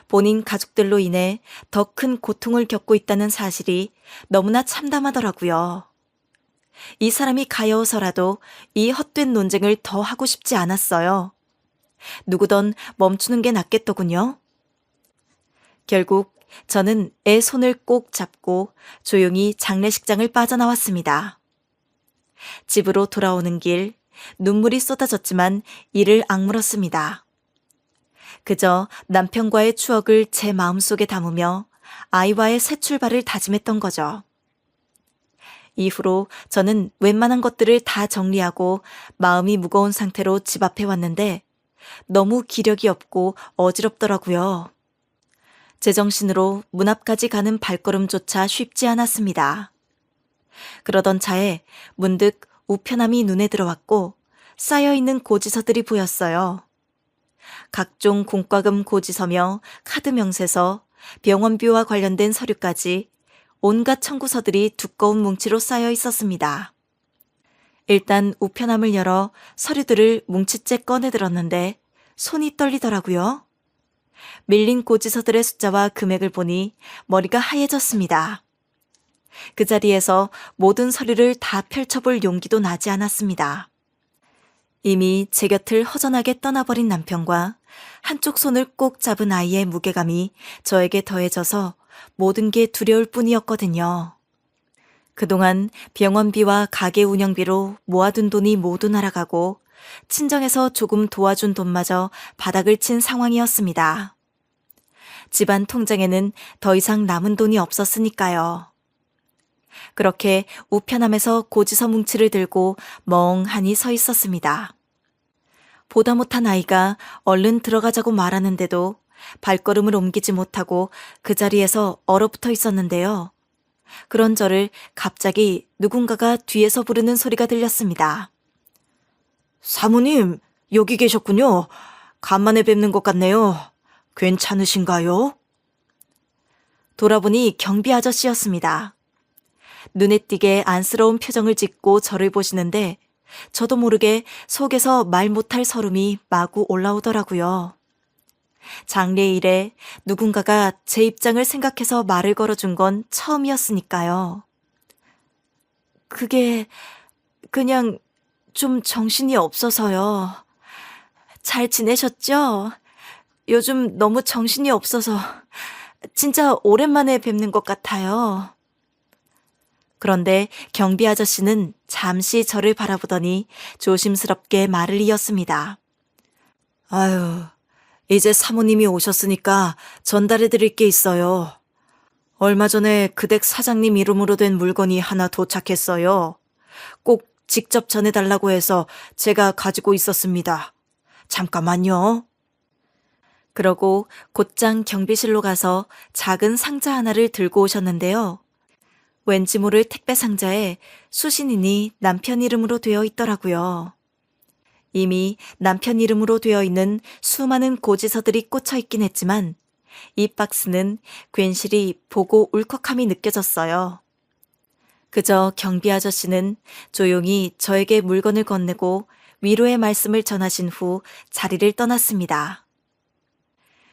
본인 가족들로 인해 더 큰 고통을 겪고 있다는 사실이 너무나 참담하더라고요. 이 사람이 가여워서라도 이 헛된 논쟁을 더 하고 싶지 않았어요. 누구든 멈추는 게 낫겠더군요. 결국 저는 애 손을 꼭 잡고 조용히 장례식장을 빠져나왔습니다. 집으로 돌아오는 길 눈물이 쏟아졌지만 이를 악물었습니다. 그저 남편과의 추억을 제 마음속에 담으며 아이와의 새 출발을 다짐했던 거죠. 이후로 저는 웬만한 것들을 다 정리하고 마음이 무거운 상태로 집 앞에 왔는데 너무 기력이 없고 어지럽더라고요. 제정신으로 문 앞까지 가는 발걸음조차 쉽지 않았습니다. 그러던 차에 문득 우편함이 눈에 들어왔고 쌓여있는 고지서들이 보였어요. 각종 공과금 고지서며 카드 명세서, 병원비와 관련된 서류까지 온갖 청구서들이 두꺼운 뭉치로 쌓여 있었습니다. 일단 우편함을 열어 서류들을 뭉치째 꺼내들었는데 손이 떨리더라고요. 밀린 고지서들의 숫자와 금액을 보니 머리가 하얘졌습니다. 그 자리에서 모든 서류를 다 펼쳐볼 용기도 나지 않았습니다. 이미 제 곁을 허전하게 떠나버린 남편과 한쪽 손을 꼭 잡은 아이의 무게감이 저에게 더해져서 모든 게 두려울 뿐이었거든요. 그동안 병원비와 가게 운영비로 모아둔 돈이 모두 날아가고 친정에서 조금 도와준 돈마저 바닥을 친 상황이었습니다. 집안 통장에는 더 이상 남은 돈이 없었으니까요. 그렇게 우편함에서 고지서 뭉치를 들고 멍하니 서 있었습니다. 보다 못한 아이가 얼른 들어가자고 말하는데도 발걸음을 옮기지 못하고 그 자리에서 얼어붙어 있었는데요. 그런 저를 갑자기 누군가가 뒤에서 부르는 소리가 들렸습니다. 사모님, 여기 계셨군요. 간만에 뵙는 것 같네요. 괜찮으신가요? 돌아보니 경비 아저씨였습니다. 눈에 띄게 안쓰러운 표정을 짓고 저를 보시는데 저도 모르게 속에서 말 못할 서름이 마구 올라오더라고요. 장례일에 누군가가 제 입장을 생각해서 말을 걸어준 건 처음이었으니까요. 그게 그냥 좀 정신이 없어서요. 잘 지내셨죠? 요즘 너무 정신이 없어서 진짜 오랜만에 뵙는 것 같아요. 그런데 경비 아저씨는 잠시 저를 바라보더니 조심스럽게 말을 이었습니다. 아유, 이제 사모님이 오셨으니까 전달해 드릴 게 있어요. 얼마 전에 그 댁 사장님 이름으로 된 물건이 하나 도착했어요. 꼭 직접 전해달라고 해서 제가 가지고 있었습니다. 잠깐만요. 그러고 곧장 경비실로 가서 작은 상자 하나를 들고 오셨는데요. 왠지 모를 택배 상자에 수신인이 남편 이름으로 되어 있더라고요. 이미 남편 이름으로 되어 있는 수많은 고지서들이 꽂혀 있긴 했지만 이 박스는 괜시리 보고 울컥함이 느껴졌어요. 그저 경비 아저씨는 조용히 저에게 물건을 건네고 위로의 말씀을 전하신 후 자리를 떠났습니다.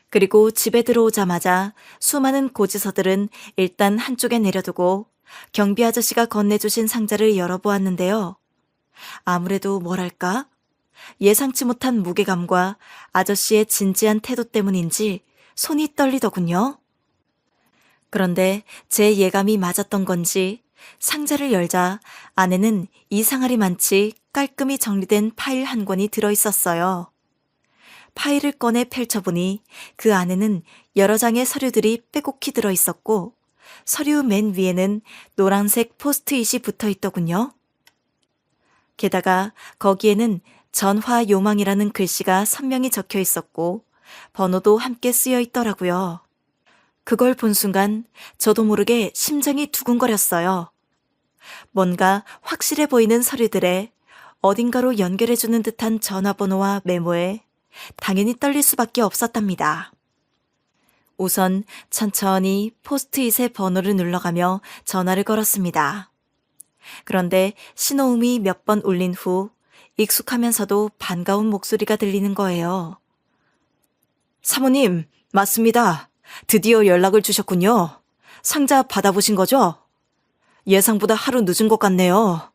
그리고 집에 들어오자마자 수많은 고지서들은 일단 한쪽에 내려두고 경비 아저씨가 건네주신 상자를 열어보았는데요. 아무래도 뭐랄까? 예상치 못한 무게감과 아저씨의 진지한 태도 때문인지 손이 떨리더군요. 그런데 제 예감이 맞았던 건지 상자를 열자 안에는 이상하리 많지 깔끔히 정리된 파일 한 권이 들어있었어요. 파일을 꺼내 펼쳐보니 그 안에는 여러 장의 서류들이 빼곡히 들어있었고 서류 맨 위에는 노란색 포스트잇이 붙어있더군요. 게다가 거기에는 전화 요망이라는 글씨가 선명히 적혀 있었고 번호도 함께 쓰여 있더라고요. 그걸 본 순간 저도 모르게 심장이 두근거렸어요. 뭔가 확실해 보이는 서류들에 어딘가로 연결해주는 듯한 전화번호와 메모에 당연히 떨릴 수밖에 없었답니다. 우선 천천히 포스트잇의 번호를 눌러가며 전화를 걸었습니다. 그런데 신호음이 몇 번 울린 후 익숙하면서도 반가운 목소리가 들리는 거예요. 사모님, 맞습니다. 드디어 연락을 주셨군요. 상자 받아보신 거죠? 예상보다 하루 늦은 것 같네요.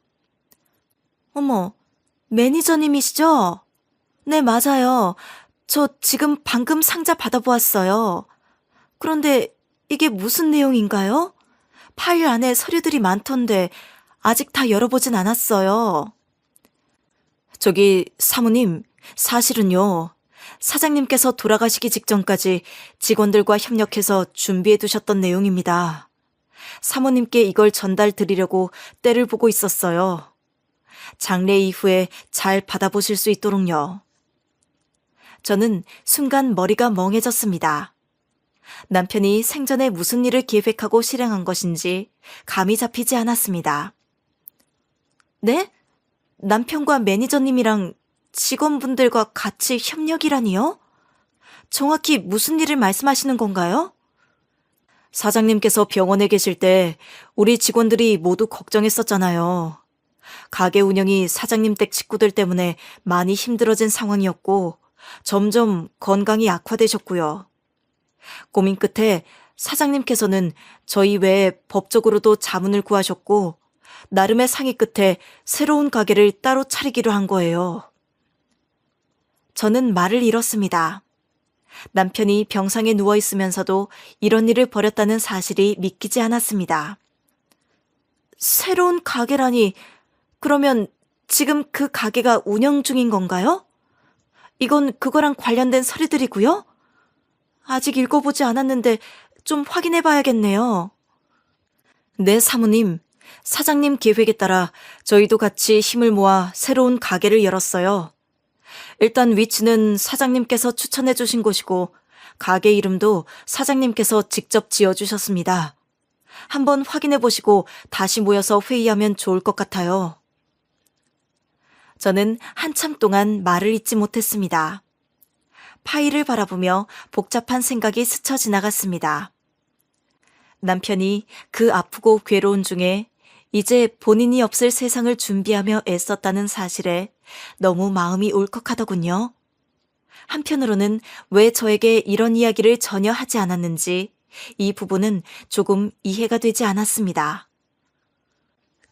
어머, 매니저님이시죠? 네, 맞아요. 저 지금 방금 상자 받아보았어요. 그런데 이게 무슨 내용인가요? 파일 안에 서류들이 많던데 아직 다 열어보진 않았어요. 저기 사모님, 사실은요. 사장님께서 돌아가시기 직전까지 직원들과 협력해서 준비해 두셨던 내용입니다. 사모님께 이걸 전달 드리려고 때를 보고 있었어요. 장례 이후에 잘 받아보실 수 있도록요. 저는 순간 머리가 멍해졌습니다. 남편이 생전에 무슨 일을 계획하고 실행한 것인지 감이 잡히지 않았습니다. 네? 남편과 매니저님이랑 직원분들과 같이 협력이라니요? 정확히 무슨 일을 말씀하시는 건가요? 사장님께서 병원에 계실 때 우리 직원들이 모두 걱정했었잖아요. 가게 운영이 사장님 댁 식구들 때문에 많이 힘들어진 상황이었고 점점 건강이 악화되셨고요. 고민 끝에 사장님께서는 저희 외에 법적으로도 자문을 구하셨고 나름의 상의 끝에 새로운 가게를 따로 차리기로 한 거예요. 저는 말을 잃었습니다. 남편이 병상에 누워있으면서도 이런 일을 벌였다는 사실이 믿기지 않았습니다. 새로운 가게라니, 그러면 지금 그 가게가 운영 중인 건가요? 이건 그거랑 관련된 서류들이고요? 아직 읽어보지 않았는데 좀 확인해 봐야겠네요. 네, 사모님. 사장님 계획에 따라 저희도 같이 힘을 모아 새로운 가게를 열었어요. 일단 위치는 사장님께서 추천해 주신 곳이고 가게 이름도 사장님께서 직접 지어주셨습니다. 한번 확인해 보시고 다시 모여서 회의하면 좋을 것 같아요. 저는 한참 동안 말을 잇지 못했습니다. 파일을 바라보며 복잡한 생각이 스쳐 지나갔습니다. 남편이 그 아프고 괴로운 중에 이제 본인이 없을 세상을 준비하며 애썼다는 사실에 너무 마음이 울컥하더군요. 한편으로는 왜 저에게 이런 이야기를 전혀 하지 않았는지 이 부분은 조금 이해가 되지 않았습니다.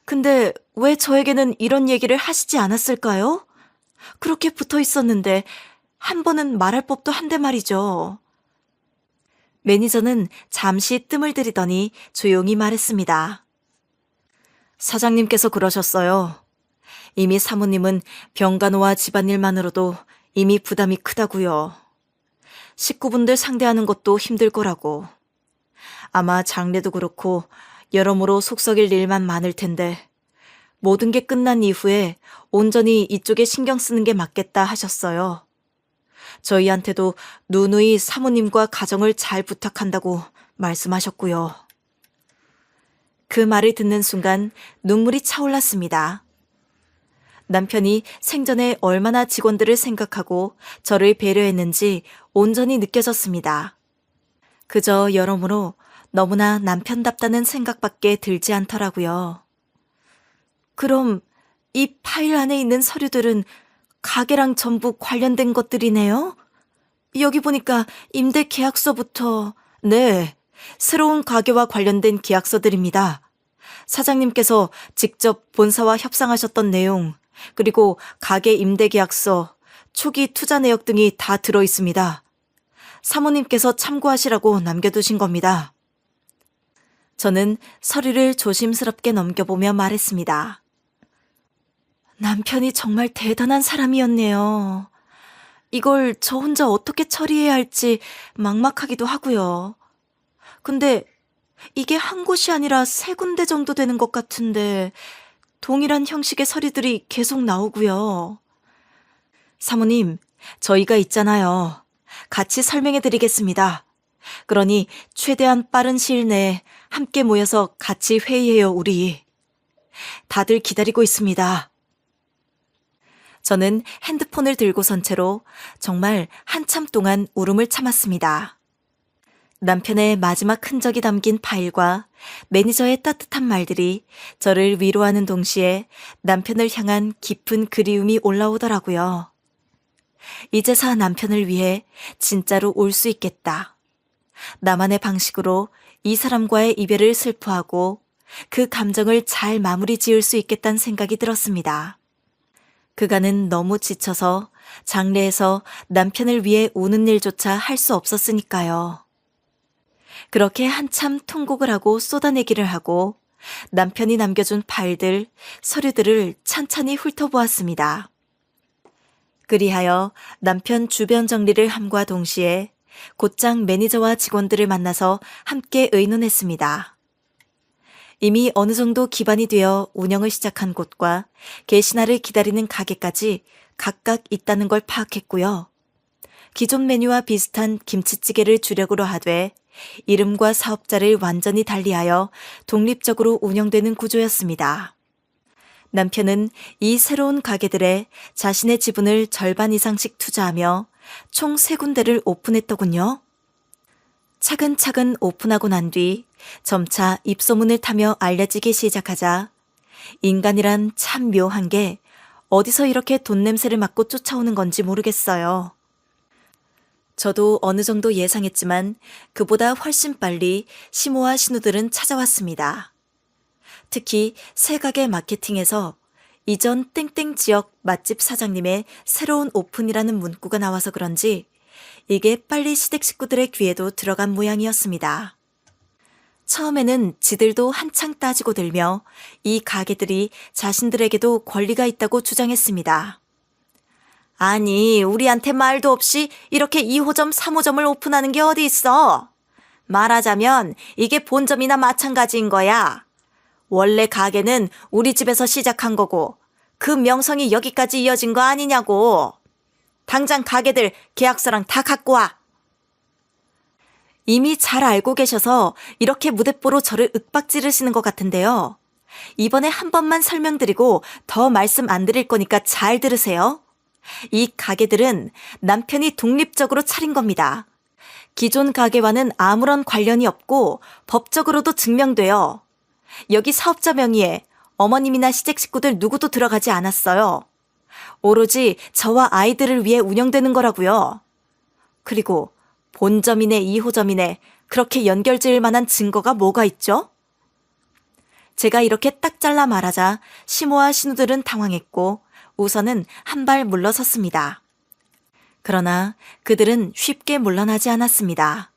근데 왜 저에게는 이런 얘기를 하시지 않았을까요? 그렇게 붙어 있었는데 한 번은 말할 법도 한데 말이죠. 매니저는 잠시 뜸을 들이더니 조용히 말했습니다. 사장님께서 그러셨어요. 이미 사모님은 병간호와 집안일만으로도 이미 부담이 크다고요. 식구분들 상대하는 것도 힘들 거라고. 아마 장례도 그렇고 여러모로 속 썩일 일만 많을 텐데 모든 게 끝난 이후에 온전히 이쪽에 신경 쓰는 게 맞겠다 하셨어요. 저희한테도 누누이 사모님과 가정을 잘 부탁한다고 말씀하셨고요. 그 말을 듣는 순간 눈물이 차올랐습니다. 남편이 생전에 얼마나 직원들을 생각하고 저를 배려했는지 온전히 느껴졌습니다. 그저 여러모로 너무나 남편답다는 생각밖에 들지 않더라고요. 그럼 이 파일 안에 있는 서류들은 가게랑 전부 관련된 것들이네요? 여기 보니까 임대 계약서부터... 네, 새로운 가게와 관련된 계약서들입니다. 사장님께서 직접 본사와 협상하셨던 내용, 그리고 가게 임대 계약서, 초기 투자 내역 등이 다 들어 있습니다. 사모님께서 참고하시라고 남겨두신 겁니다. 저는 서류를 조심스럽게 넘겨보며 말했습니다. 남편이 정말 대단한 사람이었네요. 이걸 저 혼자 어떻게 처리해야 할지 막막하기도 하고요. 근데 이게 한 곳이 아니라 3군데 정도 되는 것 같은데 동일한 형식의 서류들이 계속 나오고요. 사모님, 저희가 있잖아요. 같이 설명해 드리겠습니다. 그러니 최대한 빠른 시일 내에 함께 모여서 같이 회의해요, 우리. 다들 기다리고 있습니다. 저는 핸드폰을 들고선 채로 정말 한참 동안 울음을 참았습니다. 남편의 마지막 흔적이 담긴 파일과 매니저의 따뜻한 말들이 저를 위로하는 동시에 남편을 향한 깊은 그리움이 올라오더라고요. 이제서 남편을 위해 진짜로 올 수 있겠다. 나만의 방식으로 이 사람과의 이별을 슬퍼하고 그 감정을 잘 마무리 지을 수 있겠다는 생각이 들었습니다. 그간은 너무 지쳐서 장례에서 남편을 위해 우는 일조차 할 수 없었으니까요. 그렇게 한참 통곡을 하고 쏟아내기를 하고 남편이 남겨준 파일들, 서류들을 찬찬히 훑어보았습니다. 그리하여 남편 주변 정리를 함과 동시에 곧장 매니저와 직원들을 만나서 함께 의논했습니다. 이미 어느 정도 기반이 되어 운영을 시작한 곳과 개신화를 기다리는 가게까지 각각 있다는 걸 파악했고요. 기존 메뉴와 비슷한 김치찌개를 주력으로 하되 이름과 사업자를 완전히 달리하여 독립적으로 운영되는 구조였습니다. 남편은 이 새로운 가게들에 자신의 지분을 절반 이상씩 투자하며 총 3군데를 오픈했더군요. 차근차근 오픈하고 난 뒤 점차 입소문을 타며 알려지기 시작하자 인간이란 참 묘한 게 어디서 이렇게 돈 냄새를 맡고 쫓아오는 건지 모르겠어요. 저도 어느 정도 예상했지만 그보다 훨씬 빨리 시모와 신우들은 찾아왔습니다. 특히 새 가게 마케팅에서 이전 땡땡 지역 맛집 사장님의 새로운 오픈이라는 문구가 나와서 그런지 이게 빨리 시댁 식구들의 귀에도 들어간 모양이었습니다. 처음에는 지들도 한창 따지고 들며 이 가게들이 자신들에게도 권리가 있다고 주장했습니다. 아니, 우리한테 말도 없이 이렇게 2호점, 3호점을 오픈하는 게 어디 있어? 말하자면 이게 본점이나 마찬가지인 거야. 원래 가게는 우리 집에서 시작한 거고 그 명성이 여기까지 이어진 거 아니냐고. 당장 가게들 계약서랑 다 갖고 와. 이미 잘 알고 계셔서 이렇게 무대뽀로 저를 윽박지르시는 것 같은데요. 이번에 한 번만 설명드리고 더 말씀 안 드릴 거니까 잘 들으세요. 이 가게들은 남편이 독립적으로 차린 겁니다. 기존 가게와는 아무런 관련이 없고 법적으로도 증명돼요. 여기 사업자 명의에 어머님이나 시댁 식구들 누구도 들어가지 않았어요. 오로지 저와 아이들을 위해 운영되는 거라고요. 그리고 본점이네 2호점이네 그렇게 연결 지을 만한 증거가 뭐가 있죠? 제가 이렇게 딱 잘라 말하자 시모와 신우들은 당황했고 우선은 한 발 물러섰습니다. 그러나 그들은 쉽게 물러나지 않았습니다.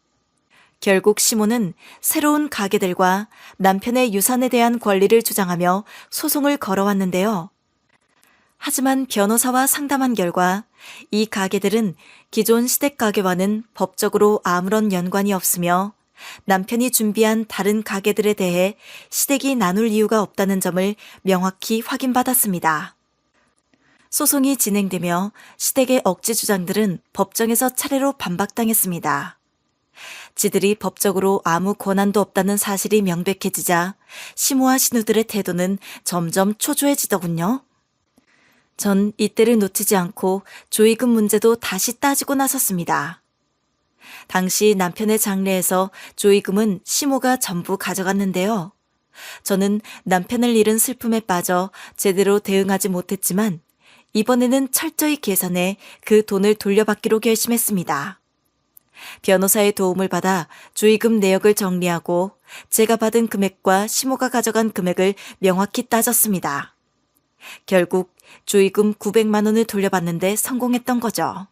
결국 시모는 새로운 가게들과 남편의 유산에 대한 권리를 주장하며 소송을 걸어왔는데요. 하지만 변호사와 상담한 결과 이 가게들은 기존 시댁 가게와는 법적으로 아무런 연관이 없으며 남편이 준비한 다른 가게들에 대해 시댁이 나눌 이유가 없다는 점을 명확히 확인받았습니다. 소송이 진행되며 시댁의 억지 주장들은 법정에서 차례로 반박당했습니다. 지들이 법적으로 아무 권한도 없다는 사실이 명백해지자 시모와 신우들의 태도는 점점 초조해지더군요. 전 이때를 놓치지 않고 조의금 문제도 다시 따지고 나섰습니다. 당시 남편의 장례에서 조의금은 시모가 전부 가져갔는데요. 저는 남편을 잃은 슬픔에 빠져 제대로 대응하지 못했지만 이번에는 철저히 계산해 그 돈을 돌려받기로 결심했습니다. 변호사의 도움을 받아 조의금 내역을 정리하고 제가 받은 금액과 시모가 가져간 금액을 명확히 따졌습니다. 결국 조의금 900만 원을 돌려받는데 성공했던 거죠.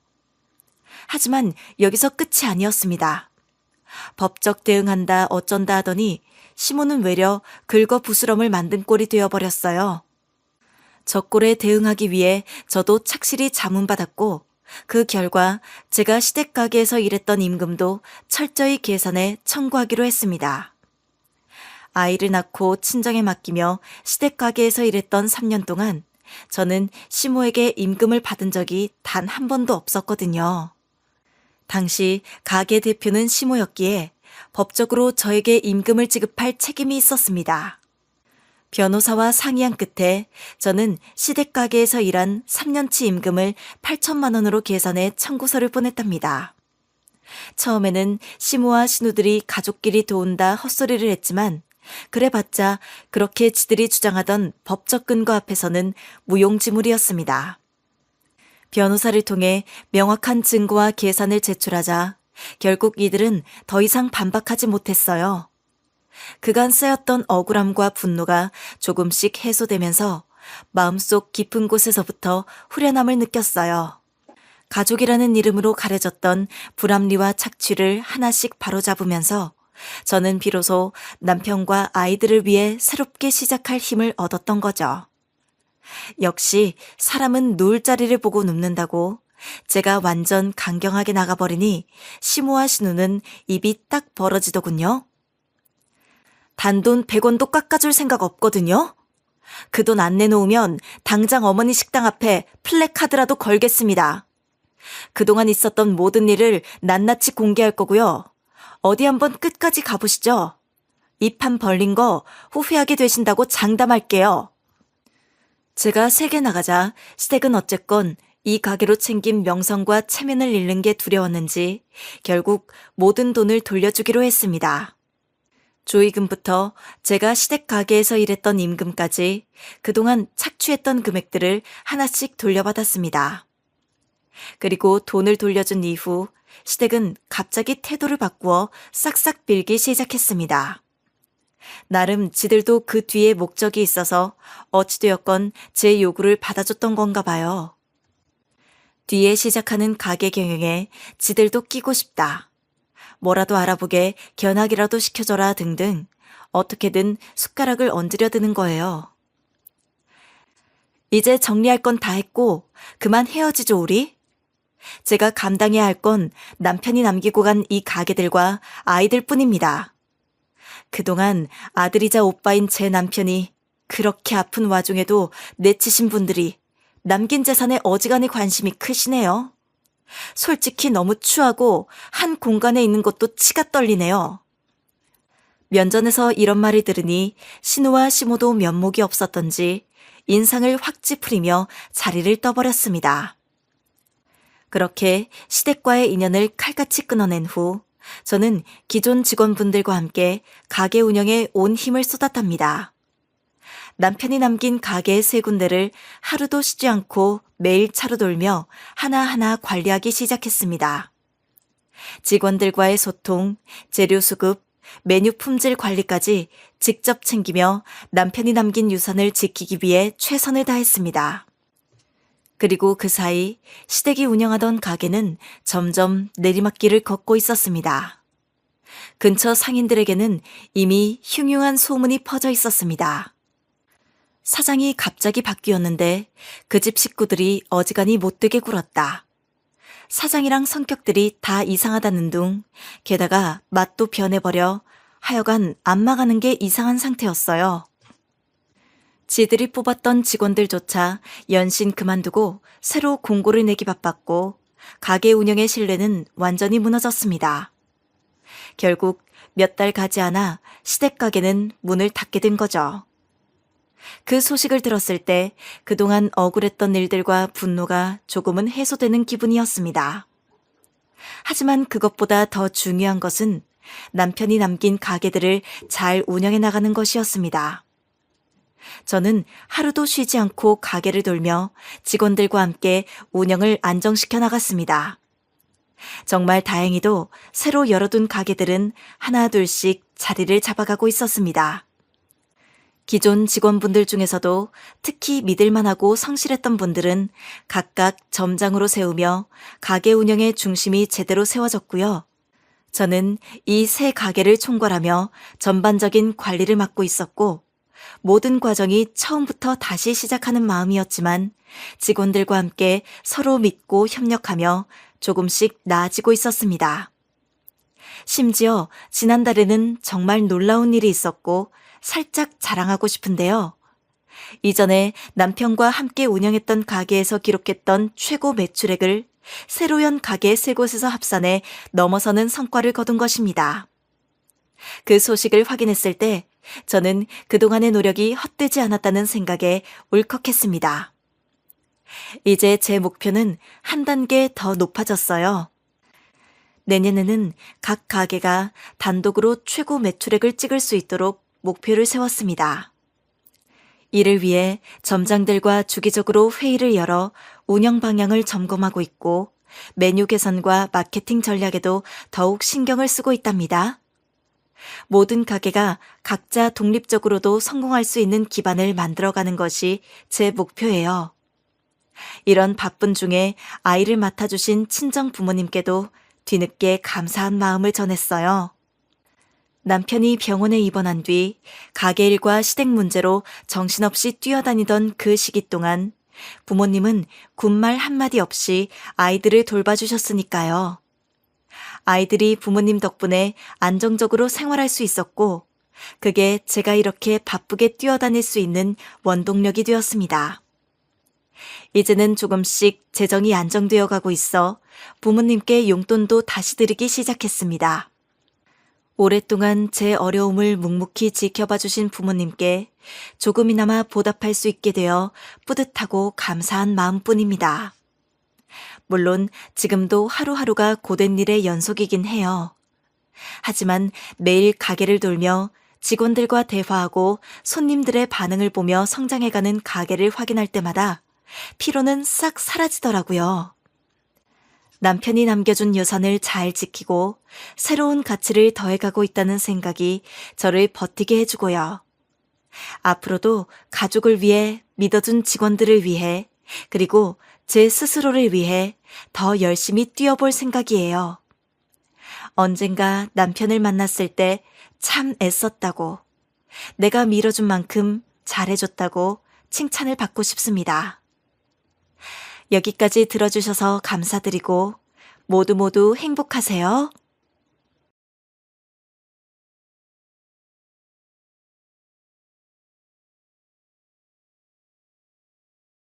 하지만 여기서 끝이 아니었습니다. 법적 대응한다 어쩐다 하더니 시모는 외려 긁어부스럼을 만든 꼴이 되어버렸어요. 저 꼴에 대응하기 위해 저도 착실히 자문받았고 그 결과 제가 시댁 가게에서 일했던 임금도 철저히 계산해 청구하기로 했습니다. 아이를 낳고 친정에 맡기며 시댁 가게에서 일했던 3년 동안 저는 시모에게 임금을 받은 적이 단 한 번도 없었거든요. 당시 가게 대표는 시모였기에 법적으로 저에게 임금을 지급할 책임이 있었습니다. 변호사와 상의한 끝에 저는 시댁 가게에서 일한 3년치 임금을 8천만 원으로 계산해 청구서를 보냈답니다. 처음에는 시모와 신우들이 가족끼리 도운다 헛소리를 했지만 그래봤자 그렇게 지들이 주장하던 법적 근거 앞에서는 무용지물이었습니다. 변호사를 통해 명확한 증거와 계산을 제출하자 결국 이들은 더 이상 반박하지 못했어요. 그간 쌓였던 억울함과 분노가 조금씩 해소되면서 마음속 깊은 곳에서부터 후련함을 느꼈어요. 가족이라는 이름으로 가려졌던 불합리와 착취를 하나씩 바로잡으면서 저는 비로소 남편과 아이들을 위해 새롭게 시작할 힘을 얻었던 거죠. 역시 사람은 누울 자리를 보고 눕는다고 제가 완전 강경하게 나가버리니 시모와 신우는 입이 딱 벌어지더군요. 단돈 100원도 깎아줄 생각 없거든요. 그 돈 안 내놓으면 당장 어머니 식당 앞에 플래카드라도 걸겠습니다. 그동안 있었던 모든 일을 낱낱이 공개할 거고요. 어디 한번 끝까지 가보시죠. 입 한 벌린 거 후회하게 되신다고 장담할게요. 제가 세게 나가자 시댁은 어쨌건 이 가게로 챙긴 명성과 체면을 잃는 게 두려웠는지 결국 모든 돈을 돌려주기로 했습니다. 조의금부터 제가 시댁 가게에서 일했던 임금까지 그동안 착취했던 금액들을 하나씩 돌려받았습니다. 그리고 돈을 돌려준 이후 시댁은 갑자기 태도를 바꾸어 싹싹 빌기 시작했습니다. 나름 지들도 그 뒤에 목적이 있어서 어찌되었건 제 요구를 받아줬던 건가 봐요. 뒤에 시작하는 가게 경영에 지들도 끼고 싶다. 뭐라도 알아보게 견학이라도 시켜줘라 등등 어떻게든 숟가락을 얹으려 드는 거예요. 이제 정리할 건 다 했고 그만 헤어지죠 우리? 제가 감당해야 할 건 남편이 남기고 간 이 가게들과 아이들 뿐입니다. 그동안 아들이자 오빠인 제 남편이 그렇게 아픈 와중에도 내치신 분들이 남긴 재산에 어지간히 관심이 크시네요. 솔직히 너무 추하고 한 공간에 있는 것도 치가 떨리네요. 면전에서 이런 말을 들으니 신우와 시모도 면목이 없었던지 인상을 확 찌푸리며 자리를 떠버렸습니다. 그렇게 시댁과의 인연을 칼같이 끊어낸 후 저는 기존 직원분들과 함께 가게 운영에 온 힘을 쏟았답니다. 남편이 남긴 가게 3군데를 하루도 쉬지 않고 매일 차로 돌며 하나하나 관리하기 시작했습니다. 직원들과의 소통, 재료 수급, 메뉴 품질 관리까지 직접 챙기며 남편이 남긴 유산을 지키기 위해 최선을 다했습니다. 그리고 그 사이 시댁이 운영하던 가게는 점점 내리막길을 걷고 있었습니다. 근처 상인들에게는 이미 흉흉한 소문이 퍼져 있었습니다. 사장이 갑자기 바뀌었는데 그 집 식구들이 어지간히 못되게 굴었다. 사장이랑 성격들이 다 이상하다는 둥, 게다가 맛도 변해버려 하여간 안 막아는 게 이상한 상태였어요. 지들이 뽑았던 직원들조차 연신 그만두고 새로 공고를 내기 바빴고 가게 운영의 신뢰는 완전히 무너졌습니다. 결국 몇 달 가지 않아 시댁 가게는 문을 닫게 된 거죠. 그 소식을 들었을 때 그동안 억울했던 일들과 분노가 조금은 해소되는 기분이었습니다. 하지만 그것보다 더 중요한 것은 남편이 남긴 가게들을 잘 운영해 나가는 것이었습니다. 저는 하루도 쉬지 않고 가게를 돌며 직원들과 함께 운영을 안정시켜 나갔습니다. 정말 다행히도 새로 열어둔 가게들은 하나 둘씩 자리를 잡아가고 있었습니다. 기존 직원분들 중에서도 특히 믿을만하고 성실했던 분들은 각각 점장으로 세우며 가게 운영의 중심이 제대로 세워졌고요. 저는 이 새 가게를 총괄하며 전반적인 관리를 맡고 있었고 모든 과정이 처음부터 다시 시작하는 마음이었지만 직원들과 함께 서로 믿고 협력하며 조금씩 나아지고 있었습니다. 심지어 지난달에는 정말 놀라운 일이 있었고 살짝 자랑하고 싶은데요. 이전에 남편과 함께 운영했던 가게에서 기록했던 최고 매출액을 새로 연 가게 세 곳에서 합산해 넘어서는 성과를 거둔 것입니다. 그 소식을 확인했을 때 저는 그동안의 노력이 헛되지 않았다는 생각에 울컥했습니다. 이제 제 목표는 한 단계 더 높아졌어요. 내년에는 각 가게가 단독으로 최고 매출액을 찍을 수 있도록 목표를 세웠습니다. 이를 위해 점장들과 주기적으로 회의를 열어 운영 방향을 점검하고 있고 메뉴 개선과 마케팅 전략에도 더욱 신경을 쓰고 있답니다. 모든 가게가 각자 독립적으로도 성공할 수 있는 기반을 만들어가는 것이 제 목표예요. 이런 바쁜 중에 아이를 맡아주신 친정 부모님께도 뒤늦게 감사한 마음을 전했어요. 남편이 병원에 입원한 뒤 가게 일과 시댁 문제로 정신없이 뛰어다니던 그 시기 동안 부모님은 군말 한마디 없이 아이들을 돌봐주셨으니까요. 아이들이 부모님 덕분에 안정적으로 생활할 수 있었고 그게 제가 이렇게 바쁘게 뛰어다닐 수 있는 원동력이 되었습니다. 이제는 조금씩 재정이 안정되어 가고 있어 부모님께 용돈도 다시 드리기 시작했습니다. 오랫동안 제 어려움을 묵묵히 지켜봐 주신 부모님께 조금이나마 보답할 수 있게 되어 뿌듯하고 감사한 마음뿐입니다. 물론 지금도 하루하루가 고된 일의 연속이긴 해요. 하지만 매일 가게를 돌며 직원들과 대화하고 손님들의 반응을 보며 성장해가는 가게를 확인할 때마다 피로는 싹 사라지더라고요. 남편이 남겨준 유산을 잘 지키고 새로운 가치를 더해가고 있다는 생각이 저를 버티게 해주고요. 앞으로도 가족을 위해, 믿어준 직원들을 위해, 그리고 제 스스로를 위해 더 열심히 뛰어볼 생각이에요. 언젠가 남편을 만났을 때 참 애썼다고, 내가 밀어준 만큼 잘해줬다고 칭찬을 받고 싶습니다. 여기까지 들어주셔서 감사드리고 모두 행복하세요.